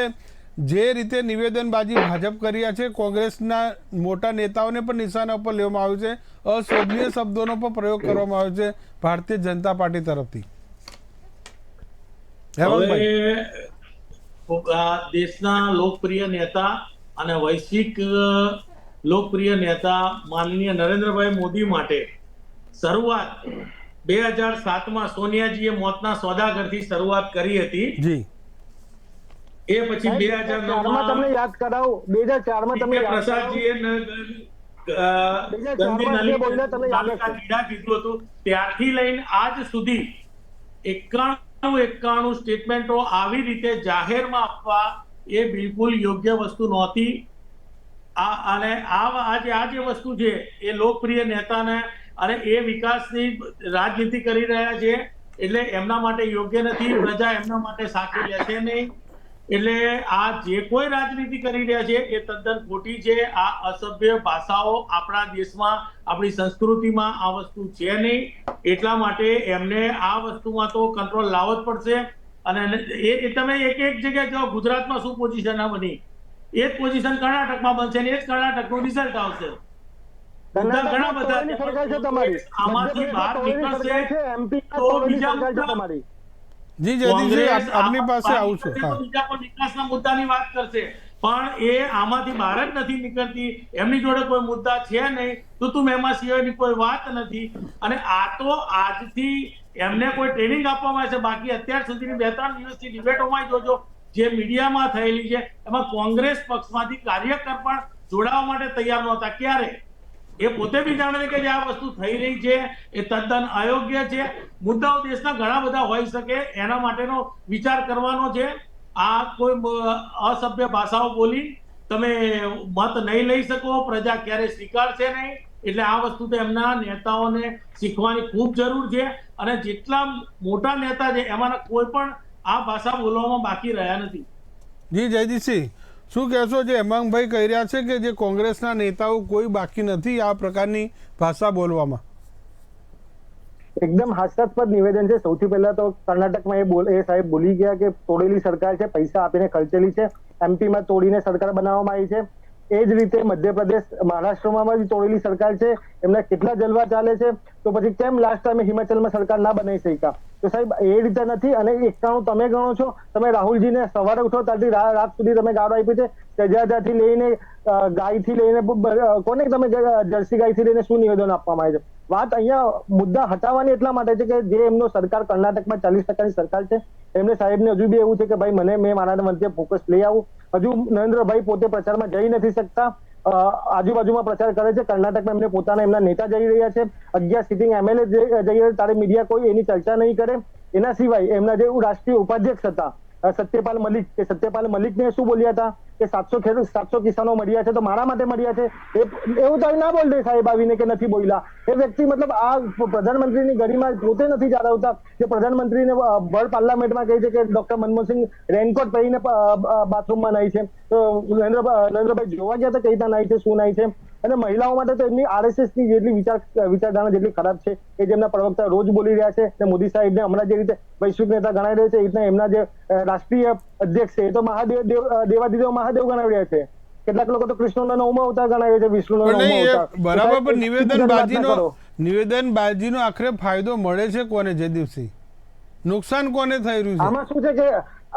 જે રીતે નિવેદનબાજી ભાજપ કરી રહ્યા છે, કોંગ્રેસના મોટા નેતાઓને પણ નિશાના ઉપર લેવામાં આવ્યું છે, અશોભનીય શબ્દોનો પણ પ્રયોગ કરવામાં આવ્યો છે ભારતીય જનતા પાર્ટી તરફથી. દેશના લોકપ્રિય નેતા અને વૈશ્વિક લોકપ્રિય નેતા માનનીય નરેન્દ્રભાઈ મોદી માટે શરૂઆત 2007માં સોનિયાજીએ મોતના સોદાગરથી શરૂઆત કરી હતી. જી. એ પછી 2009માં તમને યાદ કરાવું, 2004માં તમને પ્રસાદજીએ કીધું હતું, ત્યારથી લઈને આજ સુધી 91 સ્ટેટમેન્ટો આવી રીતે જાહેરમાં આપવા એ બિલકુલ યોગ્ય વસ્તુ નહોતી. અને આ જે વસ્તુ છે એ લોકપ્રિય નેતાને અને એ વિકાસની રાજનીતિ કરી રહ્યા છે એટલે એમના માટે યોગ્ય નથી. પ્રજા એમના માટે સાચી લેશે નહીં. એટલે આ જે કોઈ રાજનીતિ કરી રહ્યા છે એ તદ્દન ખોટી છે. આ અસભ્ય ભાષાઓ આપણા દેશમાં, આપણી સંસ્કૃતિમાં આ વસ્તુ છે નહીં. એટલા માટે એમને આ વસ્તુમાં તો કંટ્રોલ લાવવો જ પડશે. અને એ તમે એક જગ્યાએ જો ગુજરાતમાં શું પોઝિશન બની, એ જ પોઝિશન કર્ણાટકમાં બનશે ને એ જ કર્ણાટકનું રિઝલ્ટ આવશે. ઘણા બધા આમાંથી બહાર નીકળશે તો બીજા જી જયદીપસિંહ આપની પાસે આવું છું. બીજા કોઈ વિકાસના મુદ્દાની વાત કરશે પણ એ આમાંથી બહાર જ નથી નીકળતી. એમની જોડે કોઈ મુદ્દા છે નહીં, તું એમાં સિવાયની કોઈ વાત નથી. અને આ તો આજથી એમને કોઈ ટ્રેનિંગ આપવામાં આવે છે. બાકી અત્યાર સુધીની 2-3 દિવસની ડિબેટોમાં જોજો જે મીડિયામાં થયેલી છે એમાં કોંગ્રેસ પક્ષમાંથી કાર્યકર પણ જોડાવા માટે તૈયાર નહોતા. ક્યારે? એ પોતે બી જાણે છે કે જે આ વસ્તુ થઈ રહી છે એ તદ્દન અયોગ્ય છે. મુદ્દાઓ દેશના ઘણા બધા હોઈ શકે, એના માટેનો વિચાર કરવાનો છે. આ કોઈ અસભ્ય ભાષાઓ બોલી તમે મત નહીં લઈ શકો, પ્રજા ક્યારેય સ્વીકારશે નહીં. એટલે આ વસ્તુ તો એમના નેતાઓને શીખવાની ખૂબ જરૂર છે. અને જેટલા મોટા નેતા છે એમાંના કોઈ પણ આ ભાષા બોલવામાં બાકી રહ્યા નથી. જી જયદીપસિંહ, શું કહેશો? જે હેમાંગભાઈ કહી રહ્યા છે કે જે કોંગ્રેસના નેતાઓ કોઈ બાકી નથી આ પ્રકારની ભાષા બોલવામાં. એકદમ હાસ્યાસ્પદ નિવેદન છે. સૌથી પહેલા તો કર્ણાટકમાં એ સાહેબ બોલી ગયા કે તોડેલી સરકાર છે, પૈસા આપીને ખર્ચેલી છે. એમપીમાં તોડીને સરકાર બનાવવામાં આવી છે. એ જ રીતે મધ્યપ્રદેશ, મહારાષ્ટ્રમાં તોડેલી સરકાર છે. એમના કેટલા જલવા ચાલે છે, તો પછી કેમ લાસ્ટ ટાઈમે હિમાચલમાં સરકાર ના બનાવી શક્યા? તો સાહેબ એ રીતે નથી. અને 91 તમે ગણો છો. તમે રાહુલજીને સવારે ઉઠો ત્યાંથી રાત સુધી તમે ગાળો આપી છે. સજાદાથી લઈને ગાયથી લઈને કોને તમે જર્સી ગાયથી લઈને શું નિવેદન આપવામાં આવે છે? વાત અહીંયા મુદ્દા હટાવવાની એટલા માટે છે કે જે એમનો સરકાર કર્ણાટકમાં 40%ની સરકાર છે, એમને સાહેબને હજુ બી એવું છે કે ભાઈ મેં મારા મધ્ય ફોકસ લઈ આવું. હજુ નરેન્દ્રભાઈ પોતે પ્રચારમાં જઈ નથી શકતા, આજુબાજુમાં પ્રચાર કરે છે. કર્ણાટકમાં એમને પોતાના એમના નેતા જઈ રહ્યા છે, 11 સિટિંગ એમએલએ જઈ રહ્યા. તારે મીડિયા કોઈ એની ચર્ચા નહીં કરે. એના સિવાય એમના જે રાષ્ટ્રીય ઉપાધ્યક્ષ હતા સત્યપાલ મલિકને શું બોલ્યા હતા કે 700 કિસાનો મળ્યા છે તો મારા માટે મળ્યા છે. એવું તો ના બોલ દે સાહેબ આવીને કે નથી બોલ્યા. એ વ્યક્તિ મતલબ આ પ્રધાનમંત્રીની ગરિમા પોતે નથી જાળવતા. જે પ્રધાનમંત્રીને વર્લ્ડ પાર્લામેન્ટમાં કહે છે કે ડોક્ટર મનમોહનસિંહ રેનકોટ પહેરીને બાથરૂમમાં નાહી છે, તો નરેન્દ્રભાઈ જોવા ગયા હતા કઈ રીતના નાહી છે, શું નાહી છે. અને મહિલાઓ માટે તો એમની RSS ની જેટલી વિચારધારણા જેટલી ખરાબ છે કે જેમના પ્રવક્તા રોજ બોલી રહ્યા છે. અને મોદી સાહેબને હમણાં જે રીતે વૈશ્વિક નેતા ગણાવી રહ્યા છે એ રીતના એમના જે રાષ્ટ્રીય અધ્યક્ષ છે એ તો દેવાધિદેવ મહાદેવ ગણાવી રહ્યા છે. કેટલાક લોકો તો કૃષ્ણનો 9મો અવતાર ગણાવે છે, વિષ્ણુનો 9મો અવતાર. બરાબર, પણ નિવેદનબાજીનો આખરે ફાયદો મળે છે કોને જયદીપસિંહ? નુકસાન કોને થઈ રહ્યું છે? આમાં શું છે કે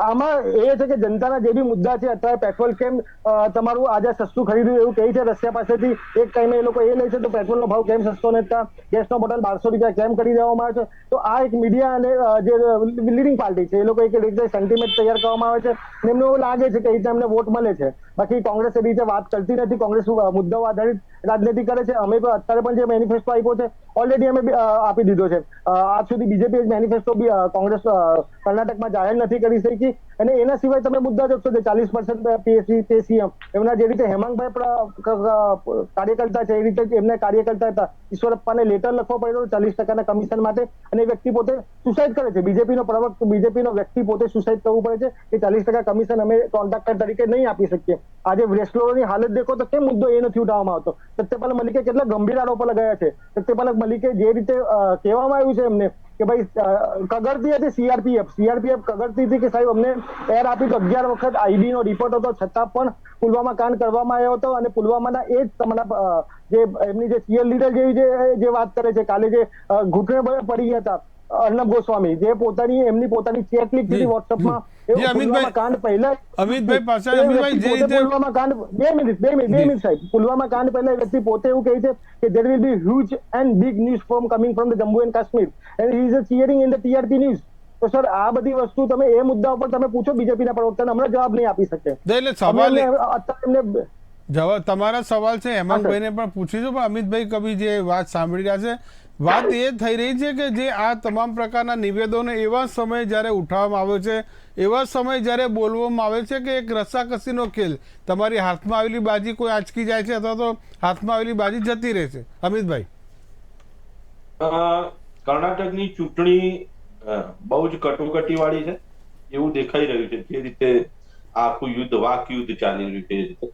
આમાં એ છે કે જનતાના જે બી મુદ્દા છે, અત્યારે પેટ્રોલ કેમ તમારું આજે સસ્તું ખરીદ્યું એવું કહે છે રશિયા પાસેથી, એક ટાઈમે એ લોકો એ લે છે તો પેટ્રોલનો ભાવ કેમ સસ્તો નથી, ગેસનો બોટલ 1200 રૂપિયા કેમ કરી દેવામાં આવે છે. તો આ એક મીડિયા અને જે લીડિંગ પાર્ટી છે એ લોકો એક રીતે સેન્ટિમેન્ટ તૈયાર કરવામાં આવે છે અને એમને એવું લાગે છે કે એ રીતે એમને વોટ મળે છે. બાકી કોંગ્રેસ એ રીતે વાત કરતી નથી. કોંગ્રેસ મુદ્દાઓ આધારિત રાજનીતિ કરે છે. અમે અત્યારે પણ જે મેનિફેસ્ટો આપ્યો છે ઓલરેડી અમે આપી દીધો છે. આજ સુધી બીજેપી મેનિફેસ્ટો બી કોંગ્રેસ કર્ણાટકમાં જાહેર નથી કરી શકી. અને એના સિવાય તમે મુદ્દા જોશો કે 40% PCM એમના જે રીતે હેમાંગભાઈ કાર્યકર્તા છે એ રીતે એમને કાર્યકર્તા હતા, ઈશ્વરપ્પાને લેટર લખવો પડ્યો 40% કમિશન માટે, અને એ વ્યક્તિ પોતે સુસાઇડ કરે છે. બીજેપીનો વ્યક્તિ પોતે સુસાઇડ કરવું પડે છે કે 40% કમિશન અમે કોન્ટ્રાક્ટર તરીકે નહીં આપી શકીએ. આજે રેસ્ટોરન્ટની હાલત દેખો તો કેમ મુદ્દો એ નથી ઉઠાવવામાં આવતો. સત્યપાલ મલિકે કેટલા ગંભીર આરોપો લગાવ્યા છે. સત્યપાલ મલિકે જે રીતે કહેવામાં આવ્યું છે એમને કે ભાઈ કગરતી હતી સીઆરપીએફ કગરતી હતી કે સાહેબ અમને એર આપી તો 11 વખત આઈબી નો રિપોર્ટ હતો છતાં પણ પુલવામા કાંડ કરવામાં આવ્યો હતો. અને પુલવામાના એ જ તમારા જે એમની જે સીએલ લીડર જેવી જે વાત કરે છે, કાલે જે ઘૂંટણે પડી ગયા હતા અર્ણબ ગોસ્વામી, જે એમની પોતાની ચેટ લીક થઈ વોટ્સએપમાં, કાંડ પહેલા અમિતભાઈ પાછળ અમિતભાઈ જે રીતે પુલવામા કાંડ બે મિનિટ સાહેબ, પુલવામા કાંડ પહેલા વ્યક્તિ પોતે એવું કહે છે કે there will be huge and big news coming from the Jammu and Kashmir and he is cheering in the TRP news. તો સર આ બધી વસ્તુ તમે એ મુદ્દા ઉપર તમે પૂછો બીજેપીના પ્રવક્તાને, હમણાં જવાબ નહીં આપી શકે. એટલે સવાલ અત્યારે જવાબ તમારા સવાલ છે હેમાંગભાઈને પણ પૂછીશું, પણ અમિતભાઈ કભી જે વાત સાંભળી રહ્યા છે, વાત એ થઈ રહી છે કે જે આ તમામ પ્રકારના નિવેદનો એવા સમયે જ્યારે ઉઠાવવામાં આવે છે, એવા સમયે જ્યારે બોલવામાં આવે છે કે એક રસ્સાકસીનો ખેલ, તમારી હાથમાં આવેલી બાજી કોઈ આંચકી જાય છે અથવા તો હાથમાં આવેલી બાજી જતી રહે છે. અમિતભાઈ, કર્ણાટકની ચૂંટણી બહુ જ કટોકટી વાળી છે એવું દેખાઈ રહ્યું છે, જે રીતે આખું યુદ્ધ વાક યુદ્ધ ચાલી રહ્યું છે એ રીતે.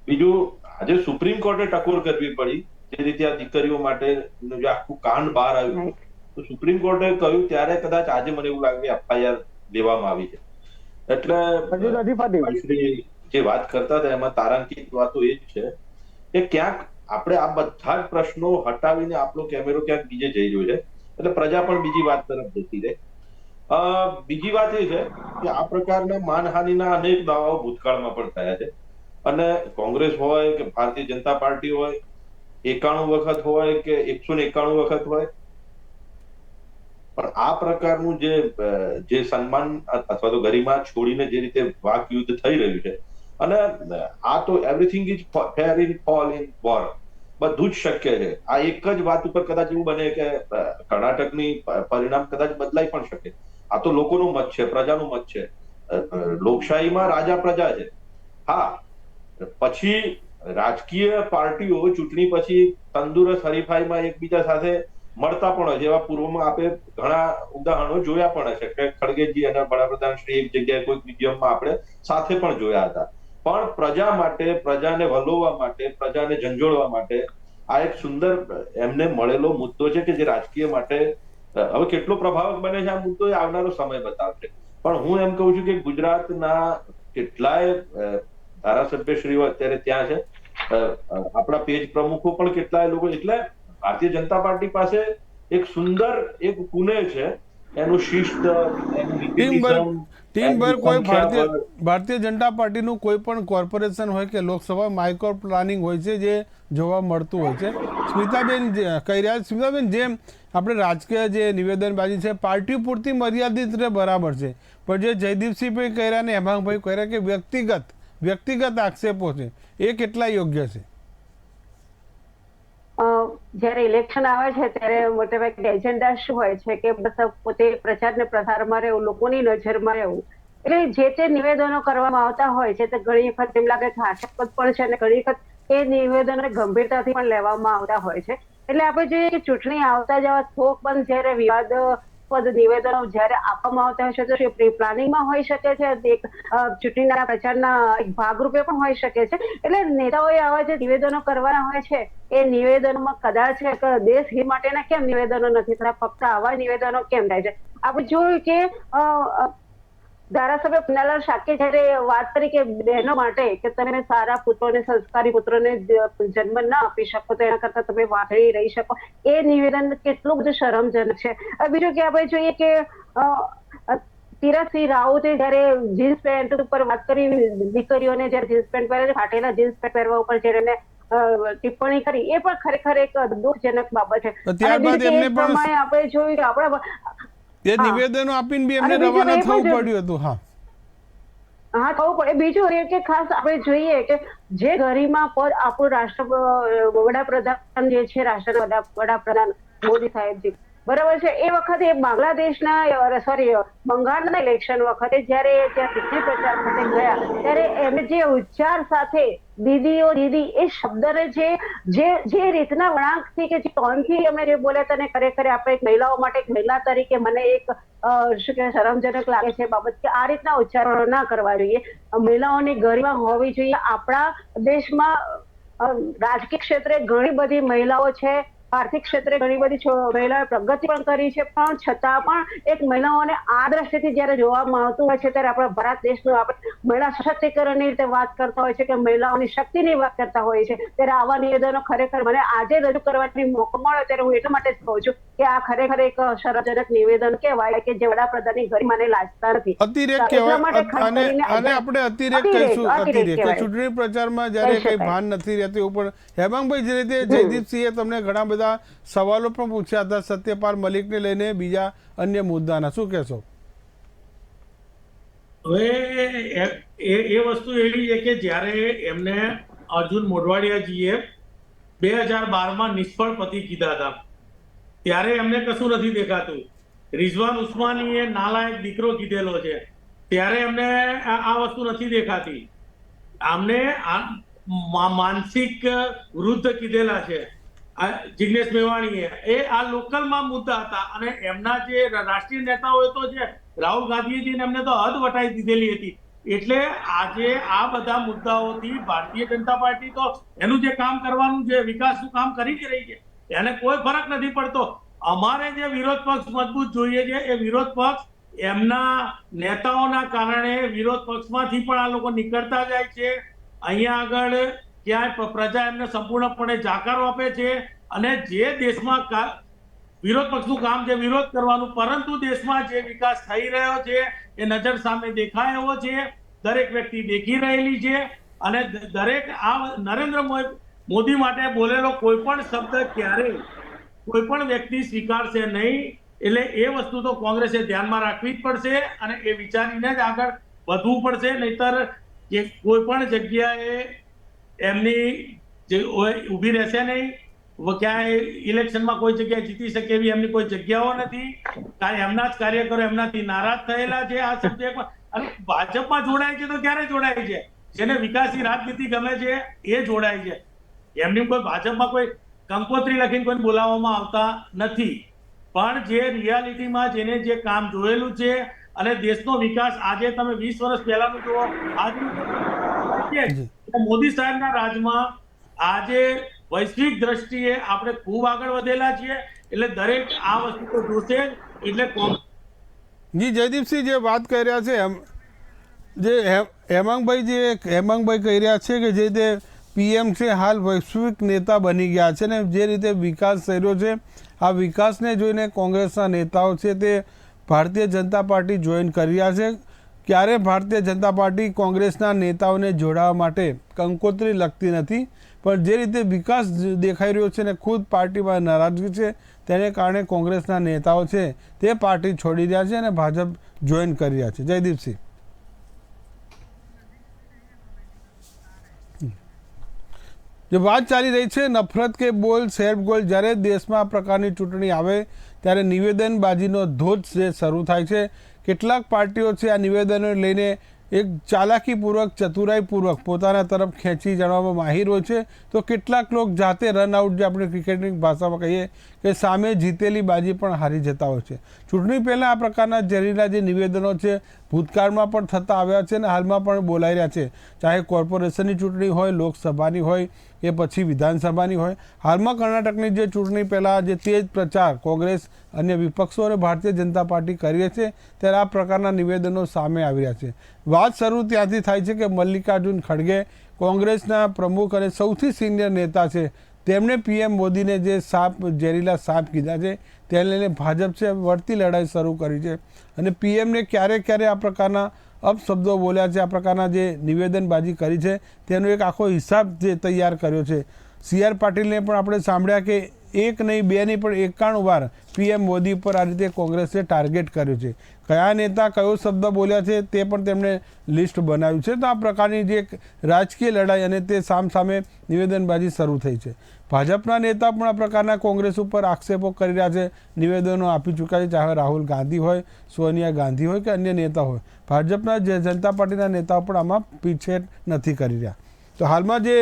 બીજું, આજે સુપ્રીમ કોર્ટે ટકોર કરવી પડી, જે રીતે આ દીકરીઓ માટે જે આખું કાંડ બહાર આવ્યું તો સુપ્રીમ કોર્ટે કહ્યું ત્યારે કદાચ આજે મને એવું લાગે એફઆઈઆર લેવામાં આવી છે. એટલે જે વાત કરતા હતા એમાં તારાંકિત વાતો એ જ છે કે ક્યાંક આપણે આ બધા જ પ્રશ્નો હટાવીને આપણો કેમેરો ક્યાંક બીજે જઈ રહ્યો છે, એટલે પ્રજા પણ બીજી વાત તરફ જતી રહે. બીજી વાત એ છે કે આ પ્રકારના માનહાનિના અનેક દાવાઓ ભૂતકાળમાં પણ થયા છે, અને કોંગ્રેસ હોય કે ભારતીય જનતા પાર્ટી હોય 91 વખત હોય કે 191 વખત હોય, પણ આ પ્રકારનું જે સન્માન અથવા તો ગરિમા છોડીને જે રીતે વાક યુદ્ધ થઈ રહ્યું છે, અને આ તો everything is fair in fall in war, બધું જ શક્ય છે. આ એક જ વાત ઉપર કદાચ એવું બને કે કર્ણાટકની પરિણામ કદાચ બદલાઈ પણ શકે. આ તો લોકોનો મત છે, પ્રજાનો મત છે. લોકશાહીમાં રાજા પ્રજા છે. હા, પછી રાજકીય પાર્ટીઓ ચૂંટણી પછી તંદુરસ્ત હરીફાઈમાં એકબીજા સાથે મળતા પણ હોય, જેવા પૂર્વમાં આપણે ઘણા ઉદાહરણો જોયા પણ હશે કે ખડગેજી અને વડાપ્રધાન શ્રી એક જગ્યાએ કોઈ મ્યુઝિયમમાં આપણે સાથે પણ જોયા હતા. પણ પ્રજા માટે, પ્રજાને વલોવવા માટે, પ્રજાને ઝંઝોળવા માટે આ એક સુંદર એમને મળેલો મુદ્દો છે કે જે રાજકીય માટે હવે કેટલો પ્રભાવક બને છે આ મુદ્દો એ આવનારો સમય બતાવશે. પણ હું એમ કહું છું કે ગુજરાતના કેટલાય ધારાસભ્યશ્રીઓ અત્યારે ત્યાં છે, આપણા પેજ પ્રમુખો પણ કેટલાય લોકો, એટલે ભારતીય જનતા પાર્ટી પાસે એક સુંદર એક પુણે છે, એનું શિસ્ત, ટીમ કોઈ ભારતીય જનતા પાર્ટીનું કોઈ પણ કોર્પોરેશન હોય કે લોકસભા માઇક્રો પ્લાનિંગ હોય છે જે જોવા મળતું હોય છે. સ્મિતાબેન કહી રહ્યા, સ્મિતાબેન જેમ આપણે રાજકીય જે નિવેદનબાજી છે પાર્ટી પૂરતી મર્યાદિત બરાબર છે, પણ જે જયદીપસિંહભાઈ કહી રહ્યા ને હેમાંગભાઈ કહી રહ્યા કે વ્યક્તિગત આક્ષેપો છે, એ કેટલા યોગ્ય છે? જયારે ઇલેક્શન આવે છે ત્યારે મોટેભાગે એજન્ડા શું હોય છે કે બસ પોતે પ્રચાર ને પ્રસારમાં રહેવું, લોકોની નજરમાં રહેવું. એટલે જે તે નિવેદનો કરવામાં આવતા હોય છે તે ઘણી વખત એમ લાગે કે હાસ્યાસ્પદ પણ છે અને ઘણી વખત એ નિવેદનો ગંભીરતાથી પણ લેવામાં આવતા હોય છે. એટલે આપણે જોઈએ કે ચૂંટણી આવતા જવા થોક પણ જયારે વિવાદાસ્પદ નિવેદનો જયારે આપવામાં આવતા હોય છે તો પ્રી પ્લાનિંગમાં હોઈ શકે છે, એક ચૂંટણીના પ્રચારના એક ભાગરૂપે પણ હોઈ શકે છે. એટલે નેતાઓએ આવા જે નિવેદનો કરવાના હોય છે એ નિવેદનોમાં કદાચ દેશ હિત માટેના કેમ નિવેદનો નથી થતા, ફક્ત આવા નિવેદનો કેમ થાય છે? આપણે જોયું કે ધારાસભ્ય પન્નાલાલ શાકે જયારે વાત કરી કે બહેનો માટે કે તમે સારા પુત્રોને, સંસ્કારી પુત્રોને જન્મ ના આપી શકો તો એના કરતા તમે વાંઢળી રહી શકો, એ નિવેદન કેટલું બધું શરમજનક છે. બીજું કે આપણે જોઈએ કે તીરથસિંહ રાવતે જયારે જીન્સ પેન્ટ ઉપર વાત કરી, દીકરીઓને જયારે જીન્સ પેન્ટ પહેરે છે, ફાટેલા જીન્સ પેન્ટ પહેરવા ઉપર જયારે એને ટિપ્પણી કરી, એ પણ ખરેખર એક દુઃખજનક બાબત છે. ત્યારબાદ એમને પણ આપણે જોયું કે આપણા એ નિવેદનો આપીને બી એમને રવાના થવું પડ્યું હતું. હા થવું પડે. બીજું એ કે ખાસ આપણે જોઈએ કે જે ગરિમા પદ આપણું વડાપ્રધાન જે છે, રાષ્ટ્રના વડાપ્રધાન મોદી સાહેબજી, બરાબર છે, એ વખતે બાંગ્લાદેશના બંગાળના ઇલેક્શન વખતે જયારે ચૂંટણી પ્રચાર માટે ગયા ત્યારે એમને જે ઉચ્ચાર સાથે દીદીઓ દીદી એ શબ્દને જે રીતના વળાંકથી કે જે ટોનથી અમે જે બોલ્યા હતા ને, ખરેખર આપણે એક મહિલાઓ માટે, એક મહિલા તરીકે મને એક શું કે શરમજનક લાગે છે બાબત કે આ રીતના ઉચ્ચારણો ના કરવા જોઈએ. મહિલાઓની ગરિમા હોવી જોઈએ. આપણા દેશમાં રાજકીય ક્ષેત્રે ઘણી બધી મહિલાઓ છે, આર્થિક ક્ષેત્રે ઘણી બધી મહિલાઓએ પ્રગતિ પણ કરી છે, પણ છતાં પણ એક મહિલાઓને આ દ્રષ્ટિથી જયારે જોવામાં આવતું હોય છે ત્યારે આપણા ભારત દેશનું આપણે મહિલા સશક્તિકરણની રીતે વાત કરતા હોય છે કે મહિલાઓની શક્તિની વાત કરતા હોય છે, ત્યારે આવા નિવેદનો ખરેખર મને આજે રજૂ કરવાની મોકો મળ્યો ત્યારે હું એટલા માટે જ કહું છું કે આ ખરેખર એક શરમજનક નિવેદન કહેવાય કે જે વડાપ્રધાનની ગરિમાને લાજતા નથી. અતિરેક કહેવાય. અને આપણે અતિરેક કહીશું. અતિરેક ચૂંટણી પ્રચારમાં જયારે કઈ ભાન નથી રહેતું ઉપર. હેમાંગભાઈ, જે રીતે જયદીપસિંહે તમને ઘણા બધા સવાલો પણ પૂછ્યા હતા સત્યપાલ મલિકને લઈને, બીજા અન્ય મુદ્દાના, શું કહેશો? હવે એ વસ્તુ એવી છે કે જ્યારે એમને અર્જુન મોઢવાડિયાજીએ 2012માં નિષ્ફળ પતિ કીધા હતા ત્યારે એમને કશું નથી દેખાતું. રિઝવાન ઉસ્માનીએ નાલાયક દીકરો કીધેલો છે ત્યારે એમને આ વસ્તુ નથી દેખાતી. આમને માનસિક વૃદ્ધ કીધેલા છે જિગ્નેશ મેવાણીએ. એ આ લોકલમાં મુદ્દા હતા અને એમના જે રાષ્ટ્રીય નેતાઓ તો છે, રાહુલ ગાંધીજીને એમને તો હદ વટાઈ દીધેલી હતી. એટલે આજે આ બધા મુદ્દાઓથી ભારતીય જનતા પાર્ટી તો એનું જે કામ કરવાનું છે, વિકાસનું કામ કરી જ રહી છે, એને કોઈ ફરક નથી પડતો. અમારે જે વિરોધ પક્ષ મજબૂત જોઈએ છે, એ વિરોધ પક્ષ એમના નેતાઓના કારણે વિરોધ પક્ષમાંથી પણ આ લોકો નીકળતા જાય છે. અહીંયા આગળ ક્યાંય પ્રજા એમને સંપૂર્ણપણે જાકારો આપે છે અને જે દેશમાં વિરોધ પક્ષનું કામ છે વિરોધ કરવાનું, પરંતુ દેશમાં જે વિકાસ થઈ રહ્યો છે એ નજર સામે દેખાય એવો છે, દરેક વ્યક્તિ દેખી રહેલી છે અને દરેક આ નરેન્દ્ર મોદી માટે બોલેલો કોઈ પણ શબ્દ ક્યારેય કોઈ પણ વ્યક્તિ સ્વીકારશે નહીં. એટલે એ વસ્તુ તો કોંગ્રેસે ધ્યાનમાં રાખવી જ પડશે અને એ વિચારીને જ આગળ વધવું પડશે, નહીતર કોઈ પણ જગ્યાએ એમની જે ઊભી રહેશે નહીં. ક્યાંય ઇલેક્શનમાં કોઈ જગ્યાએ જીતી શકે એવી એમની કોઈ જગ્યાઓ નથી. કાંઈ એમના જ કાર્યકરો એમનાથી નારાજ થયેલા છે આ સબ્જેક્ટમાં. અને ભાજપમાં જોડાય છે તો ક્યારે જોડાય છે? જેને વિકાસની રાજનીતિ ગમે છે એ જોડાય છે. એમની કોઈ ભાજપમાં કોઈ કંકોત્રી લખીને કોઈ બોલાવવામાં આવતા નથી. પણ જે રિયાલિટીમાં જેને જે કામ જોયેલું છે અને દેશનો વિકાસ આજે તમે 20 વર્ષ પહેલાનું જુઓ, આજે મોદી સાહેબના રાજમાં આજે વૈશ્વિક દ્રષ્ટિએ આપણે ખૂબ આગળ વધેલા છીએ. એટલે દરેક આ વસ્તુ તો જોશે. એટલે જી જયદીપસિંહ જે વાત કરી રહ્યા છે, જે હેમાંગભાઈ કહી રહ્યા છે કે જે તે પીએમ છે હાલ વૈશ્વિક નેતા બની ગયા છે ને જે રીતે વિકાસ થઈ રહ્યો છે, આ વિકાસને જોઈને કોંગ્રેસના નેતાઓ છે તે ભારતીય જનતા પાર્ટી જોઈન કરી રહ્યા છે. ક્યારે ભારતીય જનતા પાર્ટી કોંગ્રેસના નેતાઓને જોડાવા માટે કંકોત્રી લખતી નથી, પણ જે રીતે વિકાસ દેખાઈ રહ્યો છે ને ખુદ પાર્ટીમાં નારાજગી છે, તેને કારણે કોંગ્રેસના નેતાઓ છે તે પાર્ટી છોડી રહ્યા છે અને ભાજપ જોઈન કરી રહ્યા છે. જયદીપસિંહ, જે વાત ચાલી રહી છે નફરત કે બોલ સેલ્ફ ગોલ, જ્યારે દેશમાં આ પ્રકારની ચૂંટણી આવે ત્યારે નિવેદનબાજીનો ધોધ જે શરૂ થાય છે. કેટલાક પાર્ટીઓ છે આ નિવેદનો લઈને એક ચાલાકીપૂર્વક, ચતુરાઈપૂર્વક પોતાના તરફ ખેંચી જણાવવામાં માહિર હોય છે, તો કેટલાક લોકો જાતે રન આઉટ, જે આપણે ક્રિકેટની ભાષામાં કહીએ કે સામે જીતેલી બાજી પણ હારી જતા હોય છે. ચૂંટણી પહેલાં આ પ્રકારના ઝેરીલા જે નિવેદનો છે ભૂતકાળમાં પણ થતા આવ્યા છે અને હાલમાં પણ બોલાઈ રહ્યા છે, ચાહે કોર્પોરેશનની ચૂંટણી હોય, લોકસભાની હોય કે પછી વિધાનસભાની હોય. હાલમાં કર્ણાટકની જે ચૂંટણી પહેલાં જે તેજ પ્રચાર કોંગ્રેસ અન્ય વિપક્ષો અને ભારતીય જનતા પાર્ટી કરી છે, ત્યારે આ પ્રકારના નિવેદનો સામે આવી રહ્યા છે. વાત શરૂ ત્યાંથી થાય છે કે મલ્લિકાર્જુન ખડગે કોંગ્રેસના પ્રમુખ અને સૌથી સિનિયર નેતા છે, તેમણે પીએમ મોદીને જે ઝેરીલા સાપ કીધા છે તેને લઈને ભાજપ છે વળતી લડાઈ શરૂ કરી છે અને પીએમને ક્યારે ક્યારે આ પ્રકારના અપશબ્દો બોલ્યા છે, આ પ્રકારના જે નિવેદનબાજી કરી છે તેનો એક આખો હિસાબ જે તૈયાર કર્યો છે. CR પાટીલને પણ આપણે સાંભળ્યા કે એક નહીં બે નહીં પણ 91 વાર પીએમ મોદી પર આ રીતે કોંગ્રેસે ટાર્ગેટ કર્યું છે. કયા નેતા કયો શબ્દ બોલ્યા છે તે પણ તેમણે લિસ્ટ બનાવ્યું છે. તો આ પ્રકારની જે રાજકીય લડાઈ અને તે સામસામે નિવેદનબાજી શરૂ થઈ છે. ભાજપના નેતા પણ આ પ્રકારના કોંગ્રેસ ઉપર આક્ષેપો કરી રહ્યા છે, નિવેદનો આપી ચૂક્યા છે, ચાહે રાહુલ ગાંધી હોય, સોનિયા ગાંધી હોય કે અન્ય નેતા હોય. ભાજપના જનતા પાર્ટીના નેતાઓ પણ આમાં પીછેહટ નથી કરી રહ્યા. તો હાલમાં જે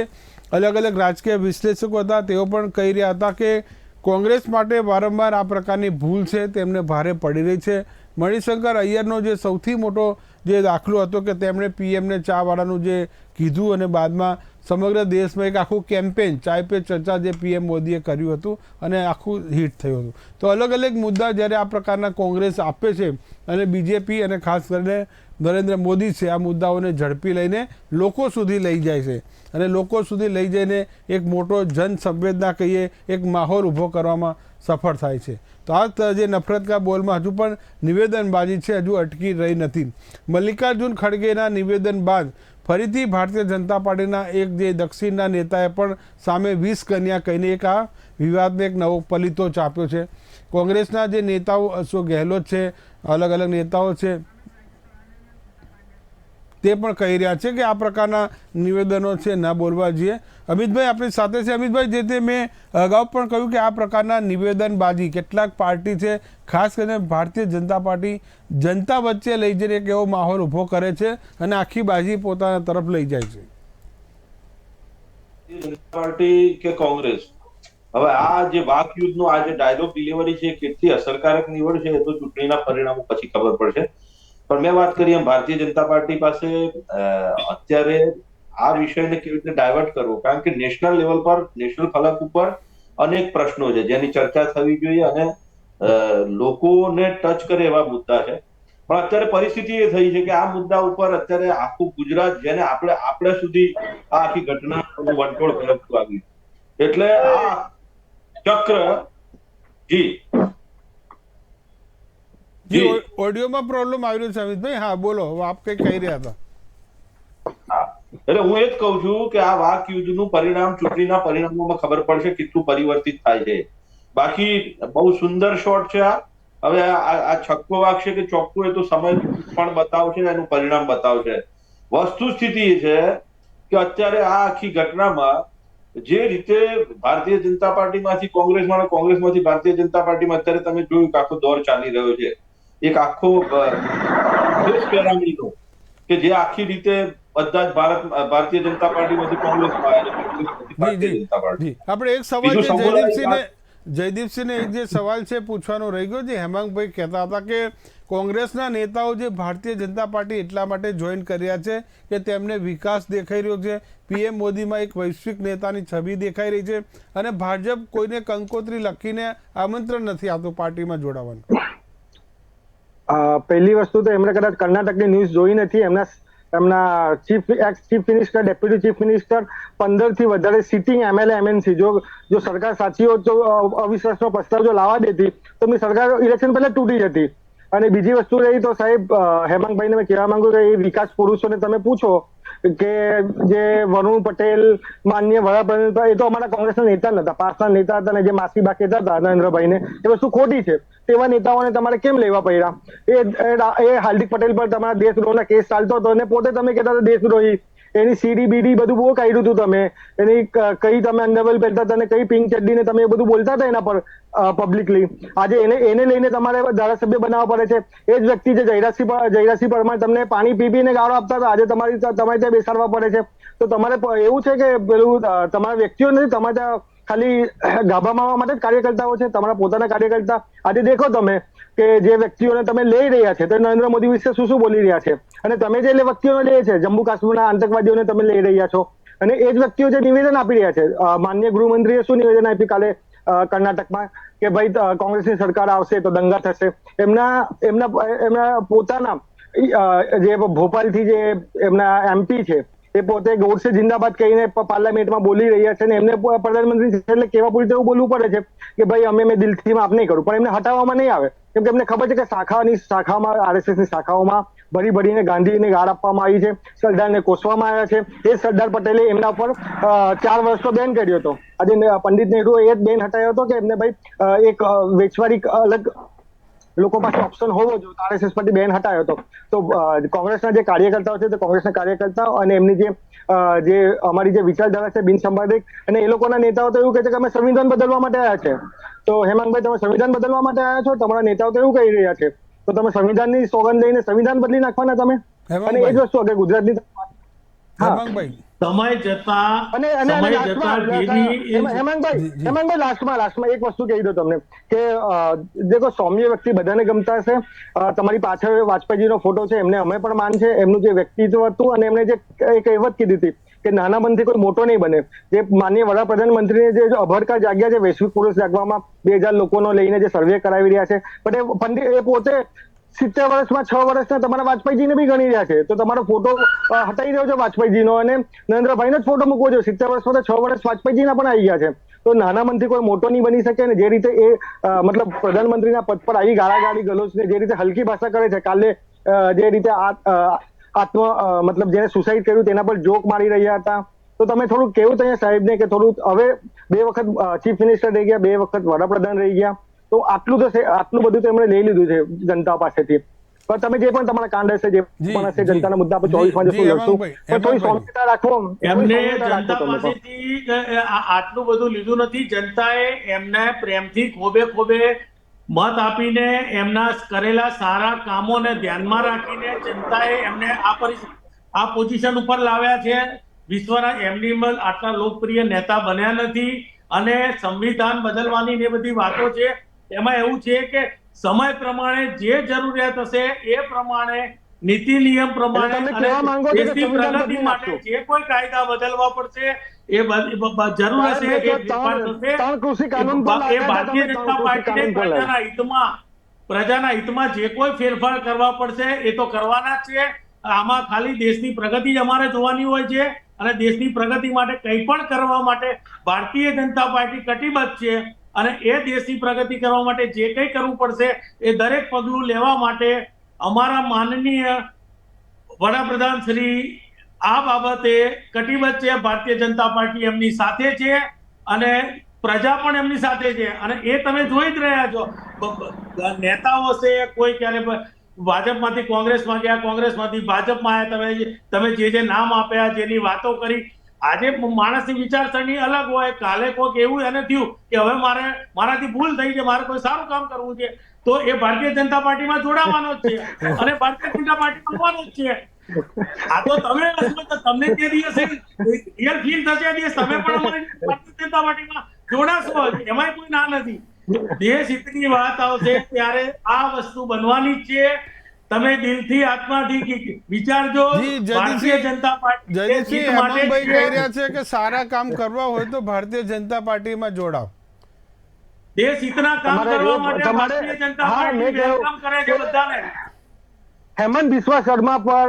અલગ અલગ રાજકીય વિશ્લેષકો હતા તેઓ પણ કહી રહ્યા હતા કે કોંગ્રેસ માટે વારંવાર આ પ્રકારની ભૂલ છે તેમને ભારે પડી રહી છે. મણિશંકર અય્યરનો જે સૌથી મોટો જે દાખલો હતો કે તેમણે પીએમને ચાવાળાનું જે કીધું અને બાદમાં સમગ્ર દેશમાં એક આખું કેમ્પેન ચાય પે ચર્ચા જે પીએમ મોદીએ કર્યું હતું અને આખું હિટ થયું હતું. તો અલગ અલગ મુદ્દા જ્યારે આ પ્રકારના કોંગ્રેસ આપે છે અને બીજેપી અને ખાસ કરીને નરેન્દ્ર મોદી છે આ મુદ્દાઓને ઝડપી લઈને લોકો સુધી લઈ જાય છે અને લોકો સુધી લઈ જઈને એક મોટો જન સંવેદના કહીએ એક માહોલ ઊભો કરવામાં સફળ થાય છે. તો આ જે નફરત કા બોલમાં હજુ પણ નિવેદનબાજી છે હજુ અટકી રહી નથી. મલ્લિકાર્જુન ખડગેના નિવેદન બાદ ફરીથી ભારતીય જનતા પાર્ટીના એક જે દક્ષિણના નેતાએ પણ સામે 20 કન્યા કહીને એક આ વિવાદને એક નવો પલીતો ચાપ્યો છે. કોંગ્રેસના જે નેતાઓ અશોક ગેહલોત છે, અલગ અલગ નેતાઓ છે તે પણ કહી રહ્યા છે કે આ પ્રકારના નિવેદનો છે ના બોલવા જોઈએ. અમિતભાઈ આપણી સાથે છે. અમિતભાઈ, જે તે મેં અગાઉ પણ કહ્યું કે આ પ્રકારના નિવેદનબાજી કેટલાક પાર્ટી છે, ખાસ કરીને ભારતીય જનતા પાર્ટી જનતા વચ્ચે લઈ જઈને એક એવો માહોલ ઊભો કરે છે અને આખી બાજી પોતાના તરફ લઈ જાય છે. જનતા પાર્ટી કે કોંગ્રેસ, હવે આ જે વાક યુદ્ધનો આ જે ડાયલોગ ડિલિવરી છે કેટલી અસરકારક નીવડશે એ તો ચૂંટણીના પરિણામો પછી ખબર પડશે. પણ મેં વાત કરી એમ ભારતીય જનતા પાર્ટી પાસે અત્યારે આ વિષયને કેવી રીતે ડાયવર્ટ કરવો, કારણ કે નેશનલ લેવલ પર નેશનલ ફલક ઉપર અનેક પ્રશ્નો છે જેની ચર્ચા થવી જોઈએ અને લોકોને ટચ કરે એવા મુદ્દા છે. પણ અત્યારે પરિસ્થિતિ એ થઈ છે કે આ મુદ્દા ઉપર અત્યારે આખું ગુજરાત જેને આપણે સુધી આ આખી ઘટના વંટોળ ફરકતું આવ્યું એટલે આ ચક્ર જી ઓડિયોમાં પ્રોબ્લેમ આવી રહ્યો છે અમિતભાઈ. હા બોલો, આપ કઈ કહી રહ્યા હતા. એટલે હું એ જ કહું છું કે આ વાક યુદ્ધનું પરિણામ ચૂંટણીના પરિણામોમાં ખબર પડશે કેટલું પરિવર્તિત થાય છે. બાકી બહુ સુંદર શોટ છે આ. હવે આ છક્કો વાગશે કે ચોખ્ખું એ તો સમય પણ બતાવશે, એનું પરિણામ બતાવશે. વસ્તુ સ્થિતિ એ છે કે અત્યારે આ આખી ઘટનામાં જે રીતે ભારતીય જનતા પાર્ટીમાંથી કોંગ્રેસમાં અને કોંગ્રેસમાંથી ભારતીય જનતા પાર્ટીમાં અત્યારે તમે જોયું કે આખો દોર ચાલી રહ્યો છે, એક આખો દેશ પેરામીનો કે જે આખી રીતે બધા જ ભારતીય જનતા પાર્ટીમાંથી કોંગ્રેસમાં આપણે એક સવાલ જયદીપસિંહને એક જે સવાલ છે પૂછવાનો રહી ગયો છે. હેમાંગભાઈ કહેતા હતા કે કોંગ્રેસના નેતાઓ જે ભારતીય જનતા પાર્ટી એટલા માટે જોઈન કર્યા છે કે તેમને વિકાસ દેખાઈ રહ્યો છે, પીએમ મોદીમાં એક વૈશ્વિક નેતાની છબી દેખાઈ રહી છે અને ભાજપ કોઈને કંકોત્રી લખીને આમંત્રણ નથી આપતું પાર્ટીમાં જોડાવાનું. પહેલી વસ્તુ તો એમણે કદાચ કર્ણાટકની ન્યૂઝ જોઈ નથી. એમના x chief minister, deputy chief minister, 15 થી વધારે સિટિંગ MLA MNC જો સરકાર સાચી હોત તો અવિશ્વાસનો પ્રસ્તાવ જો લાવવા દેતી તો એમની સરકાર ઇલેક્શન પહેલા તૂટી જતી. અને બીજી વસ્તુ રહી તો સાહેબ હેમાંગભાઈને મેં કહેવા માંગુ કે એ વિકાસ પુરુષોને તમે પૂછો કે જે વરુણ પટેલ, માન્ય વડાપ્રધાન, એ તો અમારા કોંગ્રેસના નેતા નતા, પાસના નેતા હતા ને જે માસીબા કહેતા હતા નરેન્દ્રભાઈને એ વસ્તુ ખોટી છે. તેવા નેતાઓને તમારે કેમ લેવા પડ્યા? એ હાર્દિક પટેલ પર તમારા દેશદ્રોહના કેસ ચાલતો હતો અને પોતે તમે કહેતા હતા દેશદ્રોહી. એની સીડી બીડી બધું બહુ કાઢ્યું હતું તમે. એની કઈ તમે અંડરવેલ પહેરતા હતા ને કઈ પિંક ચડ્ડી ને તમે એ બધું બોલતા હતા એના પર પબ્લિકલી. આજે એને લઈને તમારે ધારાસભ્ય બનાવવા પડે છે. એ જ વ્યક્તિ જે જયરાજસિંહ પરમાર તમને પાણી પીને ગાળો આપતા હતા, આજે તમારે ત્યાં બેસાડવા પડે છે. તો તમારે એવું છે કે પેલું તમારા વ્યક્તિઓ નથી, તમારે ત્યાં ખાલી ગાભા મારવા માટે જ કાર્યકર્તાઓ છે, તમારા પોતાના કાર્યકર્તા. આજે દેખો તમે કે જે વ્યક્તિઓને તમે લઈ રહ્યા છે તો નરેન્દ્ર મોદી વિશે શું બોલી રહ્યા છે, અને તમે જે વ્યક્તિઓને લે છે જમ્મુ કાશ્મીરના આતંકવાદીઓને તમે લઈ રહ્યા છો, અને એ જ વ્યક્તિઓ જે નિવેદન આપી રહ્યા છે, માનનીય ગૃહમંત્રીએ શું નિવેદન આપ્યું કાલે કર્ણાટકમાં કે ભાઈ કોંગ્રેસની સરકાર આવશે તો દંગા થશે. એમના પોતાના જે ભોપાલથી જે એમના MP છે એ પોતે ગોડસે જિંદાબાદ કહીને પાર્લામેન્ટમાં બોલી રહ્યા છે, અને એમને પ્રધાનમંત્રી એટલે કેવા પૂરી એવું બોલવું પડે છે કે ભાઈ મેં દિલથી માફ નહીં કરું, પણ એમને હટાવવામાં નહીં આવે, કેમ કે એમને ખબર છે કે શાખામાં RSSની શાખાઓમાં ભરીને ગાંધીને ગાળ આપવામાં આવી છે, સરદારને કોસવામાં આવ્યા છે. એ સરદાર પટેલે એમના પર 4 વર્ષનો બેન કર્યો હતો. આજે પંડિત નહેરુ એ જ બેન હટાવ્યો હતો કે એમને ભાઈ એક વેચવાડી અલગ લોકો પાસે ઓપ્શન હોવો જોઈએ, RSS પરથી બેન હટાવ્યો હતો. તો કોંગ્રેસના જે કાર્યકર્તાઓ છે તે કોંગ્રેસના કાર્યકર્તાઓ અને એમની જે અમારી જે વિચારધારા છે બિનસંવાદિક, અને એ લોકોના નેતાઓ તો એવું કહે છે કે અમે સંવિધાન બદલવા માટે આવ્યા છે. તો હેમાંગભાઈ, તમે સંવિધાન બદલવા માટે આવ્યા છો? તમારા નેતાઓ તો એવું કહી રહ્યા છે, તો તમે સંવિધાનની સોગંદ લઈને સંવિધાન બદલી નાખવાના તમે? અને એ જ વસ્તુ અગર ગુજરાતની સમય જતા હેમાંગભાઈ લાસ્ટમાં એક વસ્તુ કહી દો તમને કે દેખો, સૌમ્ય વ્યક્તિ બધાને ગમતા હશે. તમારી પાછળ વાજપેયીજીનો ફોટો છે, એમને અમે પણ માન છે. એમનું જે વ્યક્તિત્વ હતું અને એમણે જે કહેવત કીધી હતી કે નાના મનથી કોઈ મોટો નહીં બને, જે માનનીય વડાપ્રધાન મંત્રીને જે અભડકા જાગ્યા છે વૈશ્વિક પુરુષ જાગવામાં 2000 લોકોનો લઈને જે સર્વે કરાવી રહ્યા છે, પણ એ પોતે 70 વર્ષમાં 6 વર્ષના તમારા વાજપેયીજીને બી ગણી રહ્યા છે. તો તમારો ફોટો હટાવી રહ્યો છે વાજપેયીજીનો અને નરેન્દ્રભાઈનો જ ફોટો મૂકવો જોઈએ. 70 વર્ષમાં તો 6 વર્ષ વાજપેયીજીના પણ આવી ગયા છે. તો નાના મનથી કોઈ મોટો નહીં બની શકે. અને જે રીતે એ મતલબ પ્રધાનમંત્રીના પદ પર આવી ગાળાગાળી ગલોચને જે રીતે હલકી ભાષા કરે છે, કાલે જે રીતે મતલબ જેને સુસાઇડ કર્યું તેના પર જોક મારી રહ્યા હતા, તો તમે થોડું કેવું ત્યાં સાહેબને કે થોડું હવે 2 વખત ચીફ મિનિસ્ટર રહી ગયા, 2 વખત વડાપ્રધાન રહી ગયા, તો આટલું બધું તો એમણે લઈ લીધું છે જનતા પાસેથી. પણ તમે જે પણ તમારા કાંડ હશે, જે પણ હશે જનતાના મુદ્દા પર 24 માં જશું લડશું, પણ થોડી સૌમ્યતા રાખો. એમને જનતા પાસેથી આટલું બધું લીધું નથી. જનતાએ એમને પ્રેમથી ખોબે મત આપીને એમના કરેલા સારા કામોને ધ્યાનમાં રાખીને જનતાએ એમને આ પોઝિશન ઉપર લાવ્યા છે. વિશ્વના એમની આટલા લોકપ્રિય નેતા બન્યા નથી. અને સંવિધાન બદલવાની જે બધી વાતો છે એમાં એવું છે કે સમય પ્રમાણે જે જરૂરિયાત હશે એ પ્રમાણે નીતિ નિયમ પ્રમાણે અને દેશની પ્રગતિ માટે જે કોઈ કાયદા બદલવા પડશે એ જરૂર હશે એ ભારતીય જનતા પાર્ટીને પ્રજાના હિતમાં જે કોઈ ફેરફાર કરવા પડશે એ તો કરવાના જ છે. આમાં ખાલી દેશની પ્રગતિ જ અમારે જોવાની હોય છે, અને દેશની પ્રગતિ માટે કંઈ પણ કરવા માટે ભારતીય જનતા પાર્ટી કટિબદ્ધ છે. અને એ દેશની પ્રગતિ કરવા માટે જે કંઈ કરવું પડશે એ દરેક પગલું લેવા માટે અમારા માનનીય વડાપ્રધાન શ્રી આ બાબતે કટિબદ્ધ છે. ભારતીય જનતા પાર્ટી એમની સાથે છે અને પ્રજા પણ એમની સાથે છે. અને એ તમે જોઈ જ રહ્યા છો. નેતાઓ છે, કોઈ ક્યારે ભાજપમાંથી કોંગ્રેસમાં ગયા, કોંગ્રેસમાંથી ભાજપમાં આવ્યા, તમે જે નામ આપ્યા, જેની વાતો કરી. આજે માણસની વિચારસરણી અલગ હોય. કાલે કોઈક એવું એને થયું કે હવે મારાથી ભૂલ થઈ છે, મારે કોઈ સારું કામ કરવું છે, તો એ ભારતીય જનતા પાર્ટીમાં જોડાવાનો જ છે અને ભારતીય જનતા પાર્ટીમાં આવવાનો જ છે. આ તો તમે તમને જે દિવસે રિયલ ફીલ થશે એ દિવસ તમે પણ અમારી ભારતીય જનતા પાર્ટીમાં જોડાશો. એમાંય કોઈ ના નથી. દેશ હિતની વાત આવશે ત્યારે આ વસ્તુ બનવાની જ છે. તમે દિલથી આત્માથી વિચારજો. ભારતીય જનતા પાર્ટી હેમાંગભાઈ કહી રહ્યા છે કે સારા કામ કરવા હોય તો ભારતીય જનતા પાર્ટીમાં જોડાવ. દેશ હિતના કામ કરવા માટે ભારતીય જનતા પાર્ટી વેલકમ કરે છે બધાને. હેમંત બિસ્વા શર્મા પર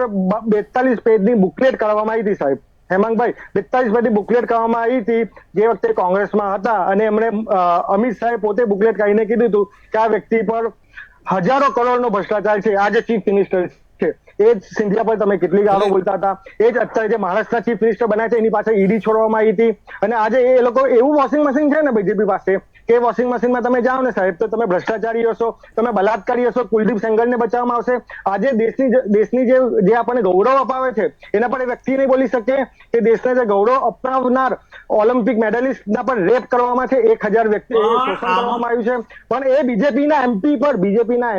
42 પેજની બુકલેટ કરવામાં આવી હતી સાહેબ. હેમાંગભાઈ, 42 પેજની બુકલેટ કરવામાં આવી હતી જે વખતે કોંગ્રેસમાં હતા, અને એમણે અમિત શાહે પોતે બુકલેટ કાઢીને કીધું હતું કે આ વ્યક્તિ પર હજારો કરોડનો ભ્રષ્ટાચાર છે. આ જે ચીફ મિનિસ્ટર છે એ જ સિંધિયા પર તમે કેટલી ગાળો બોલતા હતા. એ જ અત્યારે જે મહારાષ્ટ્રના ચીફ મિનિસ્ટર બન્યા છે એની પાછળ ઈડી છોડવામાં આવી હતી. અને આજે એ લોકો એવું વોશિંગ મશીન છે ને બીજેપી પાસે કે વોશિંગ મશીનમાં તમે જાઓ ને સાહેબ તો તમે ભ્રષ્ટાચારી હશો, તમે બલાત્કારી હશો, કુલદીપ સેંગરને બચાવવામાં આવશે. આજે દેશની જે આપણને ગૌરવ અપાવે છે એના પર એ વ્યક્તિ નહીં બોલી શકે કે દેશને જે ગૌરવ અપાવનાર ઓલિમ્પિક મેડલિસ્ટના પણ રેપ કરવામાં છે, 1000 વ્યક્તિ શોષણ કરવામાં આવ્યું છે. પણ એ બીજેપીના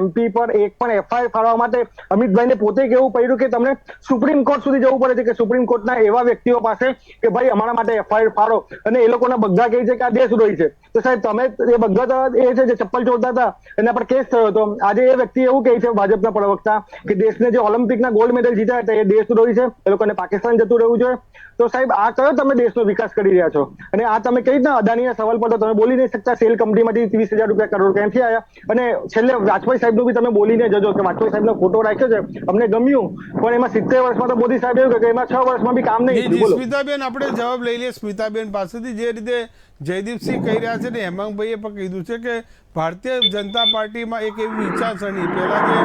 એમપી પર એક પણ એફઆઈઆર ફાળવા માટે અમિતભાઈને પોતે કહેવું પડ્યું કે તમને સુપ્રીમ કોર્ટ સુધી જવું પડે છે કે સુપ્રીમ કોર્ટના એવા વ્યક્તિઓ પાસે કે ભાઈ અમારા માટે એફઆઈઆર ફાળો, અને એ લોકોના બગ્ગા કહે છે કે આ દેશદ્રોહી છે. તો સાહેબ તમે એ બગ્ગા એ છે જે ચપ્પલ ચોરતા હતા એના પર કેસ થયો હતો. આજે એ વ્યક્તિ એવું કહે છે ભાજપના પ્રવક્તા કે દેશને જે ઓલિમ્પિકના ગોલ્ડ મેડલ જીત્યા હતા એ દેશદ્રોહી છે, એ લોકોને પાકિસ્તાન જતું રહેવું જોઈએ. તો સાહેબ આ કયો તમે દેશનો વિકાસ કરી રહ્યા છો? અને આ તમે કઈ રીતના અદાણીના સવાલ પર તો તમે બોલી નહીં શકતા સેલ કંપનીમાંથી 30,000 રૂપિયા કરોડ ક્યાંથી આવ્યા? અને છેલ્લે વાજપેયી સાહેબનું બી તમે બોલીને જજો કે વાજપેયી સાહેબનો ફોટો રાખ્યો છે, અમને ગમ્યું, પણ એમાં 70 વર્ષમાં તો મોદી સાહેબ એવું કે એમાં 6 વર્ષમાં બી કામ નહીં. બોલો સ્મિતાબેન, આપણે જવાબ લઈ લઈએ સ્મિતાબેન પાસેથી. જે રીતે જયદીપસિંહ કહી રહ્યા છે ને હેમાંગભાઈએ પણ કીધું છે કે ભારતીય જનતા પાર્ટીમાં એક એવી વિચારસરણી પહેલા જે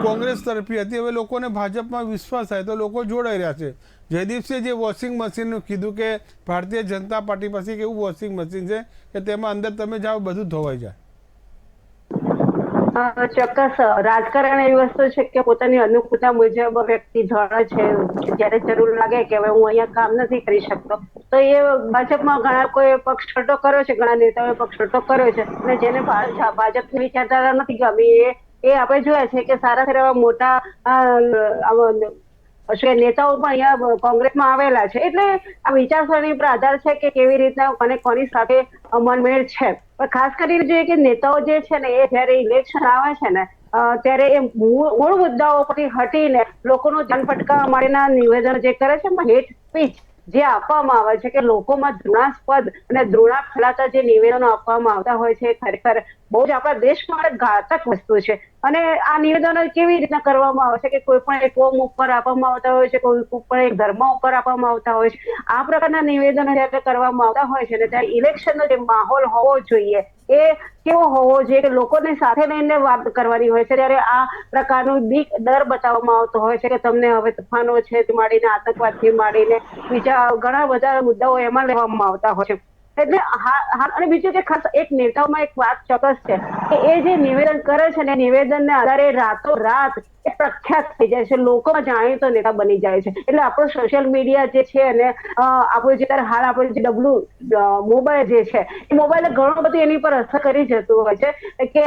કોંગ્રેસ તરફી હતી, હવે લોકોને ભાજપમાં વિશ્વાસ થાય તો લોકો જોડાઈ રહ્યા છે. જયદીપસિંહે જે વોશિંગ મશીનનું કીધું કે ભારતીય જનતા પાર્ટી પાસે એક એવું વોશિંગ મશીન છે કે તેમાં અંદર તમે જાઓ બધું ધોવાઈ જાય. ચોક્કસ રાજકારણ એવી વસ્તુ છે કે પોતાની અનુકૂળતા મુજબ વ્યક્તિ ધોળે છે. જ્યારે જરૂર લાગે કે હવે હું અહીંયા કામ નથી કરી શકતો તો એ ભાજપમાં ઘણા કોઈ પક્ષ છોટો કર્યો છે, ઘણા નેતાઓએ પક્ષ છોટો કર્યો છે, અને જેને ભાજપની વિચારધારા નથી ગમી એ આપણે જોયા છે કે સારા સારા મોટા નેતાઓ પણ અહીંયા કોંગ્રેસમાં આવેલા છે. એટલે આ વિચારસરણી પર આધાર છે કે કેવી રીતના અને કોની સાથે મનમેળ છે. પણ ખાસ કરીને જોઈએ કે નેતાઓ જે છે ને એ જયારે ઇલેક્શન આવે છે ને ત્યારે એ મૂળ મુદ્દાઓ પરથી હટીને લોકોનું ધ્યાન ભટકાવવા માટેના નિવેદનો જે કરે છે હેટ સ્પીચ જે આપવામાં આવે છે કે લોકોમાં ઘૃણાસ્પદ અને ઘૃણા ફેલાતા જે નિવેદનો આપવામાં આવતા હોય છે ખરેખર બહુ જ આપણા દેશ માટે ઘાતક વસ્તુ છે. અને આ નિવેદનો કેવી રીતના કરવામાં આવે છે કે કોઈ પણ એક કોમ ઉપર આપવામાં આવતા હોય છે, કોઈ પણ એક ધર્મ ઉપર આપવામાં આવતા હોય છે. આ પ્રકારના નિવેદનો જ્યારે કરવામાં આવતા હોય છે ને ત્યારે ઇલેક્શનનો જે માહોલ હોવો જોઈએ એ કેવો હોવો જોઈએ કે લોકોને સાથે લઈને વાત કરવાની હોય છે. ત્યારે આ પ્રકારનું બીક ડર બતાવવામાં આવતો હોય છે કે તમને હવે તોફાનો છે માંડીને આતંકવાદથી માંડીને બીજા ઘણા બધા મુદ્દાઓ એમાં લેવામાં આવતા હોય છે. એટલે અને બીજું કે ખાસ એક નેતાઓમાં એક વાત ચોક્કસ છે કે એ જે નિવેદન કરે છે ને નિવેદનને આધારે રાતોરાત એ પ્રખ્યાત થઈ જાય છે, લોકોમાં જાણીતો નેતા બની જાય છે. એટલે આપણો સોશિયલ મીડિયા જે છે અને આપણું જે હાલ આપણું જે ડબલું મોબાઈલ જે છે એ મોબાઈલે ઘણું બધું એની પર અસર કરી જતું હોય છે કે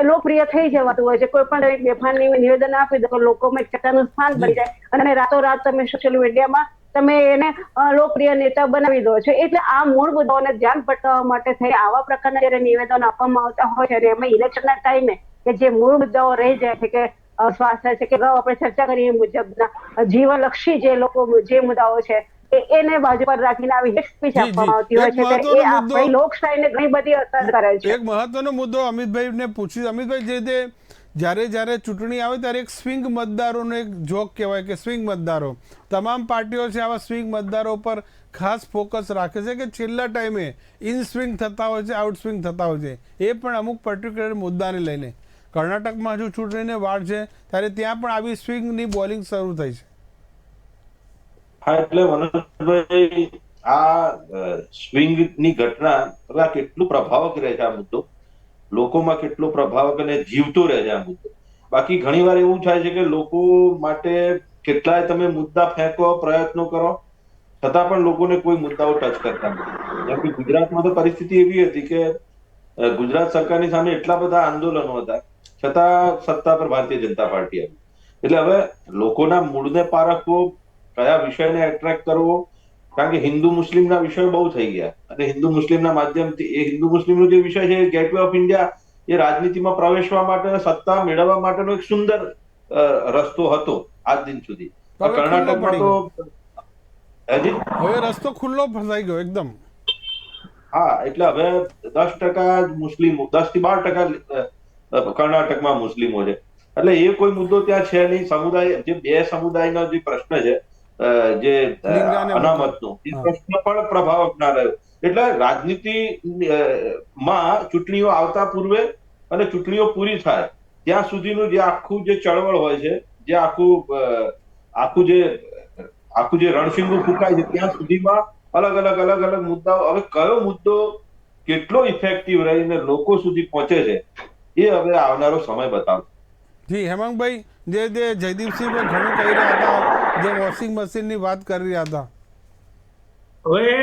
એ લોકપ્રિય થઈ જવાતું હોય છે. કોઈ પણ બેફાન નિવેદન આપી દો તો લોકોમાં એક ચર્ચાનું સ્થાન બની જાય અને રાતોરાત તમે સોશિયલ મીડિયામાં તમે એને લોકપ્રિય નેતા બનાવી દો છો. એટલે આ મૂળ મુદ્દાઓને ધ્યાન ભટકાવવા માટે થઈ આવા પ્રકારના જયારે નિવેદનો આપવામાં આવતા હોય છે અને એમાં ઇલેક્શનના ટાઈમે કે જે મૂળ મુદ્દાઓ રહી જાય છે કે સ્વાસ્થ્ય છે કે અગાઉ આપણે ચર્ચા કરીએ મુજબના જીવનલક્ષી જે લોકો જે મુદ્દાઓ છે એને બાજુ પર રાખીને આવી હેટ સ્પીચ આપવામાં આવતી હોય છે. એ આપણી લોકશાહીને ઘણી બધી અસર કરે છે. એક મહત્વનો મુદ્દો અમિતભાઈને પૂછ્યું. અમિતભાઈ, જે જ્યારે ચૂંટણી આવે ત્યારે એક સ્વિંગ મતદારોનો એક જોક કહેવાય કે સ્વિંગ મતદારો, તમામ પાર્ટીઓ છે આવા સ્વિંગ મતદારો પર ખાસ ફોકસ રાખે છે કે છેલ્લા ટાઈમે ઇન સ્વિંગ થતા હોય છે, આઉટ સ્વિંગ થતા હોય છે, એ પણ અમુક પર્ટિક્યુલર મુદ્દાને લઈને. કર્ણાટકમાં હજુ ચૂંટણીને વાર છે ત્યારે ત્યાં પણ આવી સ્વિંગની બોલિંગ શરૂ થઈ છે. હા, એટલે મનોજભાઈ આ સ્વિંગની ઘટના કેટલું પ્રભાવક રહે છે, આ મુદ્દો લોકોમાં કેટલો પ્રભાવક અને જીવતો રહે છે આ મુદ્દો. બાકી ઘણી વાર એવું થાય છે કે લોકો માટે કેટલાય તમે મુદ્દા ફેંકો, પ્રયત્નો કરો, છતાં પણ લોકોને કોઈ મુદ્દાઓ ટચ કરતા નથી. જેમ કે ગુજરાતમાં તો પરિસ્થિતિ એવી હતી કે ગુજરાત સરકારની સામે એટલા બધા આંદોલનો હતા છતાં સત્તા પર ભારતીય જનતા પાર્ટી આવી. એટલે હવે લોકોના મૂળને પારખવો, કયા વિષયને એટ્રેક્ટ કરવો, કારણ કે હિન્દુ મુસ્લિમના વિષયો બહુ થઈ ગયા અને હિન્દુ મુસ્લિમના માધ્યમથી એ હિન્દુ મુસ્લિમનો જે વિષય છે ગેટવે ઓફ ઇન્ડિયા એ રાજનીતિમાં પ્રવેશવા માટે, સત્તા મેળવવા માટેનો એક સુંદર રસ્તો હતો આજ દિન સુધી. કર્ણાટકમાં તો હવે રસ્તો ખુલ્લો ફસાઈ ગયો એકદમ. હા, એટલે હવે 10% મુસ્લિમો, 10 થી 12% કર્ણાટકમાં મુસ્લિમો છે. એટલે એ કોઈ મુદ્દો ત્યાં છે નહીં. સમુદાય જે બે સમુદાયનો જે પ્રશ્ન છે જે અનામતનો એ પ્રશ્ન પણ પ્રભાવક ના રહ્યો. એટલે રાજનીતિ માં ચૂંટણીઓ આવતા પૂર્વે અને ચૂંટણીઓ પૂરી થાય ત્યાં સુધીનું જે આખું જે ચળવળ હોય છે, જે આખું જે રણશીંગું ફૂંકાય છે ત્યાં સુધીમાં અલગ અલગ મુદ્દાઓ. હવે કયો મુદ્દો કેટલો ઇફેક્ટિવ રહીને લોકો સુધી પહોંચે છે એ હવે આવનારો સમય બતાવશે. જી હેમાંગભાઈ, જે જયદીપસિંહ પણ ઘણું કહી રહ્યા હતા, જે વોશિંગ મશીનની વાત કરી રહ્યા હતા. હવે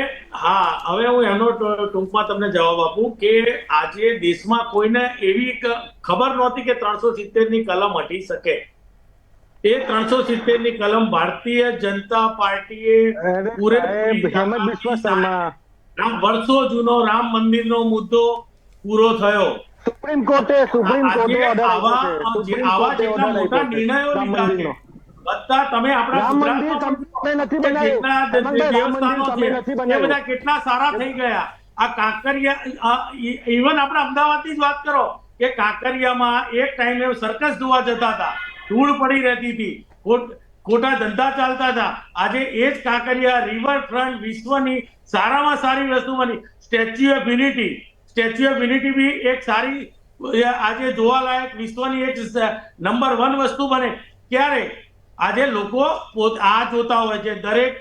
હું એનો ટૂંકમાં તમને જવાબ આપું કે આજે દેશમાં કોઈને એવી ખબર નહોતી કે 370 ની કલમ હટી શકે. એ 370 ની કલમ ભારતીય જનતા પાર્ટીએ વર્ષો જૂનો રામ મંદિરનો મુદ્દો પૂરો થયો. સુપ્રીમ કોર્ટે આવા જેટલા મોટા નિર્ણયો લીધા છે બધા તમે આપણા દેવસ્થાનો છે એ બધા કેટલા સારા થઈ ગયા. આ કાંકરિયા, ઇવન આપણે અમદાવાદની જ વાત કરો કે કાંકરિયામાં એક ટાઈમે સર્કસ જોવા જતા હતા, ધૂળ પડી રહેતી હતી, ખોટા ધંધા ચાલતા હતા. આજે એ જ કાંકરિયા રિવરફ્રન્ટ વિશ્વની સારામાં સારી વસ્તુ બની. સ્ટેચ્યુ ઓફ યુનિટી બી એક સારી આજે જોવાલાયક વિશ્વની એક નંબર 1 વસ્તુ બને. ક્યારે? આજે લોકો આ જોતા હોય છે, દરેક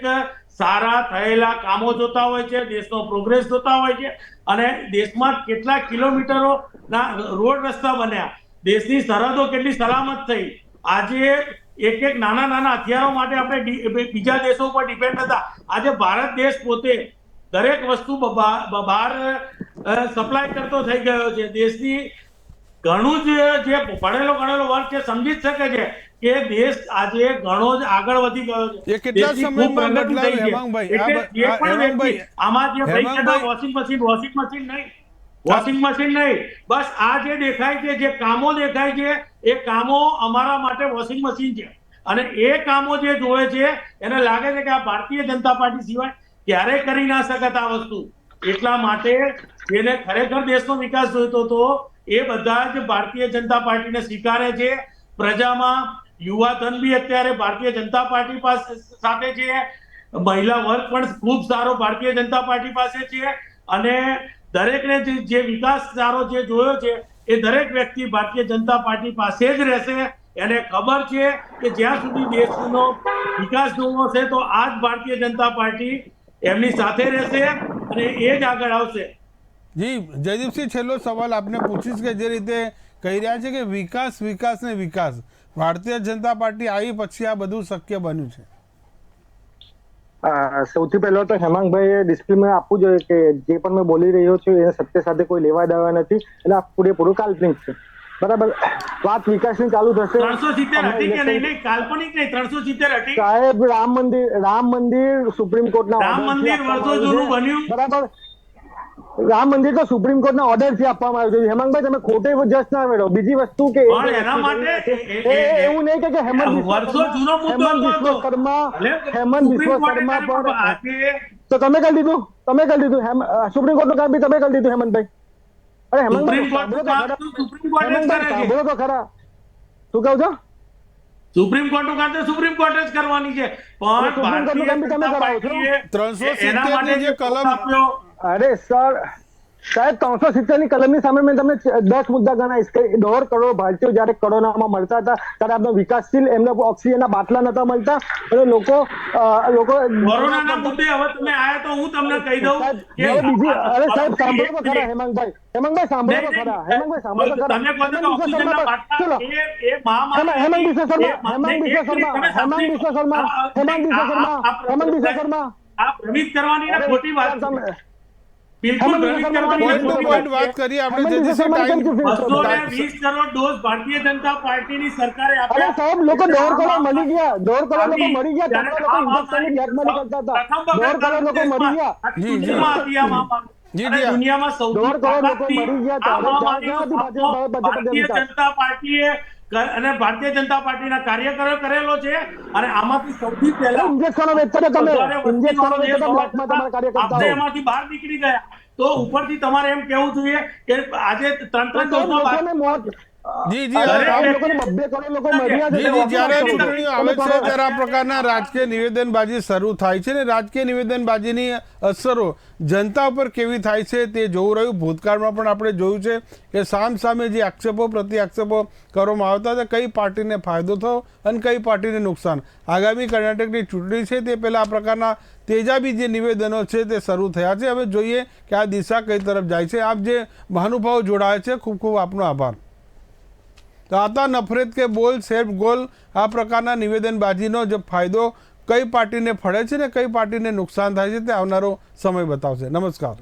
સારા થયેલા કામો જોતા હોય છે, દેશનો પ્રોગ્રેસ જોતા હોય છે, અને દેશમાં કેટલા કિલોમીટરો ના રોડ રસ્તા બન્યા, દેશની સરહદો કેટલી સલામત થઈ. આજે એક નાના હથિયારો માટે આપણે બીજા દેશો પર ડિપેન્ડ હતા. આજે ભારત દેશ પોતે દરેક વસ્તુ બહાર સપ્લાય કરતો થઈ ગયો છે. દેશની ઘણું જ જે ભણેલો વર્ગ છે સમજી જ શકે છે કે દેશ આજે ઘણો જ આગળ વધી ગયો છે. એ કેટલા સમયમાં બદલાયું હેમાંગભાઈ? આમાં જે વોશિંગ મશીન નહીં, બસ આ જે દેખાય છે, જે કામો દેખાય છે, એ કામો અમારા માટે વોશિંગ મશીન છે. અને એ કામો જે જોવે છે એને લાગે છે કે આ ભારતીય જનતા પાર્ટી સિવાય ક્યારેય કરી ના શકત આ વસ્તુ. એટલા માટે જેને ખરેખર દેશનો વિકાસ જોઈતો હતો એ બધા જ ભારતીય જનતા પાર્ટીને સ્વીકારે છે. પ્રજામાં યુવા ધન બી અત્યારે ભારતીય જનતા પાર્ટી સાથે છે, મહિલા વર્ગ પણ ખૂબ સારો ભારતીય જનતા પાર્ટી પાસે છે, અને દરેકને જે વિકાસ સારો જે જોયો છે એ દરેક વ્યક્તિ ભારતીય જનતા પાર્ટી પાસે જ રહેશે. એને ખબર છે કે જ્યાં સુધી દેશનો વિકાસ જોવો છે તો આ જ ભારતીય જનતા પાર્ટી એમની સાથે રહેશે અને એ જ આગળ આવશે. જી જયદીપસિંહ, છેલ્લો સવાલ આપને પૂછીશ કે જે રીતે કહી રહ્યા છે કે વિકાસ ને વિકાસ, ભારતીય જનતા પાર્ટી આવી પછી આ બધું શક્ય બન્યું છે. સૌથી પહેલા તો હેમાંગભાઈએ ડિસ્ક્લેમર આપવું જોઈએ કે જે પણ મેં બોલી રહ્યો છું એને સત્ય સાથે કોઈ લેવા દેવા નથી, એટલે આ પૂરેપૂરું કાલ્પનિક છે. બરાબર, વાત વિકાસની ચાલુ થશે. 370 કાલ્પનિક નહીં, 370 હતી. સાહેબ, રામ મંદિર સુપ્રીમ કોર્ટના રામ મંદિર વર્ષો જૂનું બન્યું. બરાબર, રામ મંદિર તો સુપ્રીમ કોર્ટના ઓર્ડરથી આપવામાં આવ્યું છે. હેમાંગભાઈ, તમે ખોટે જસ્ટ ના મેળવો. બીજી વસ્તુ કે એના માટે એવું નહીં કે હેમંત વિશ્વકર્મા પણ તો તમે કરી દીધું સુપ્રીમ કોર્ટનું કામ બી તમે કરી દીધું હેમંતભાઈ. અરે હેમંતભાઈ, સાંભળો તો ખરા. શું કહો છો? સુપ્રીમ કોર્ટનું કામ તો સુપ્રીમ કોર્ટ જ કરવાની છે, પણ સુપ્રીમ કોર્ટનું કામ બી તમે કરાવો છો. 370 જે કલમ આપ્યો. અરે સાહેબ, 370 ની કલમની સામે મેં તમને 10 મુદ્દા ગણાવીશ. 1.5 કરોડ ભારતીયો જયારે કોરોનામાં મળતા હતા ત્યારે આપણા વિકાસશીલ એમને ઓક્સિજનના બાટલા નતા મળતા, અને લોકો કોરોનાના મુદ્દે હવે તમે આયા તો હું તમને કહી દઉં કે બીજી. અરે સાહેબ, સાંભળો તો ખરા હેમાંગભાઈ, સાંભળો તો ખરા. તમે કહો છો ઓક્સિજનના બાટલા એ મહામારી હેમંત વિશ્વ શર્મા આ ભ્રમિત કરવાની ને ખોટી વાત છે. બિલકુલ ભ્રમિત કરવાની વાત કરી આપણે. 220 કરોડ ડોઝ ભારતીય જનતા પાર્ટીની સરકારે આપ્યા. સાહેબ, લોકો 1.5 કરોડ મળી ગયા. 1.5 કરોડ લોકો મળી ગયા. લોકો ઇન્જેક્શનની બ્લેકમેલ કરતા હતા. 1.5 કરોડ લોકો મળી ગયા. દુનિયામાં સૌથી 1.5 કરોડ લોકો મળી ગયા. ભારતીય જનતા પાર્ટીએ અને ભારતીય જનતા પાર્ટીના કાર્યકરો કરેલો છે, અને આમાંથી સૌથી પહેલા એમાંથી બહાર નીકળી ગયા. તો ઉપરથી તમારે એમ કેવું જોઈએ કે આજે 3 ડોઝમાં જી જી આમ લોકોને 2 કરોડ લોકો મર્યા છે. જી જી જ્યારે ચૂંટણીઓ આવે છે ત્યારે આ પ્રકારના રાજકીય નિવેદનબાજી શરૂ થાય છે ને રાજકીય નિવેદનબાજીની અસરો જનતા ઉપર કેવી થાય છે તે જોવું રહ્યું. ભૂતકાળમાં પણ આપણે જોયું છે કે સામે જે આક્ષેપો પ્રતિ આક્ષેપો કરવામાં આવતા હતા કઈ પાર્ટીને ફાયદો થયો અને કઈ પાર્ટીને નુકસાન. આગામી કર્ણાટકની ચૂંટણી છે તે પહેલાં આ પ્રકારના તેજાબી જે નિવેદનો છે તે શરૂ થયા છે. હવે જોઈએ કે આ દિશા કઈ તરફ જાય છે. આપ જે મહાનુભાવો જોડાયા છે ખૂબ ખૂબ આપનો આભાર. તો આતા નફરત કે બોલ સેલ્ફ ગોલ આ પ્રકારના નિવેદનબાજીનો જે ફાયદો કઈ પાર્ટીને ફળે છે ને કઈ પાર્ટીને નુકસાન થાય છે તે આવનારો સમય બતાવશે. નમસ્કાર.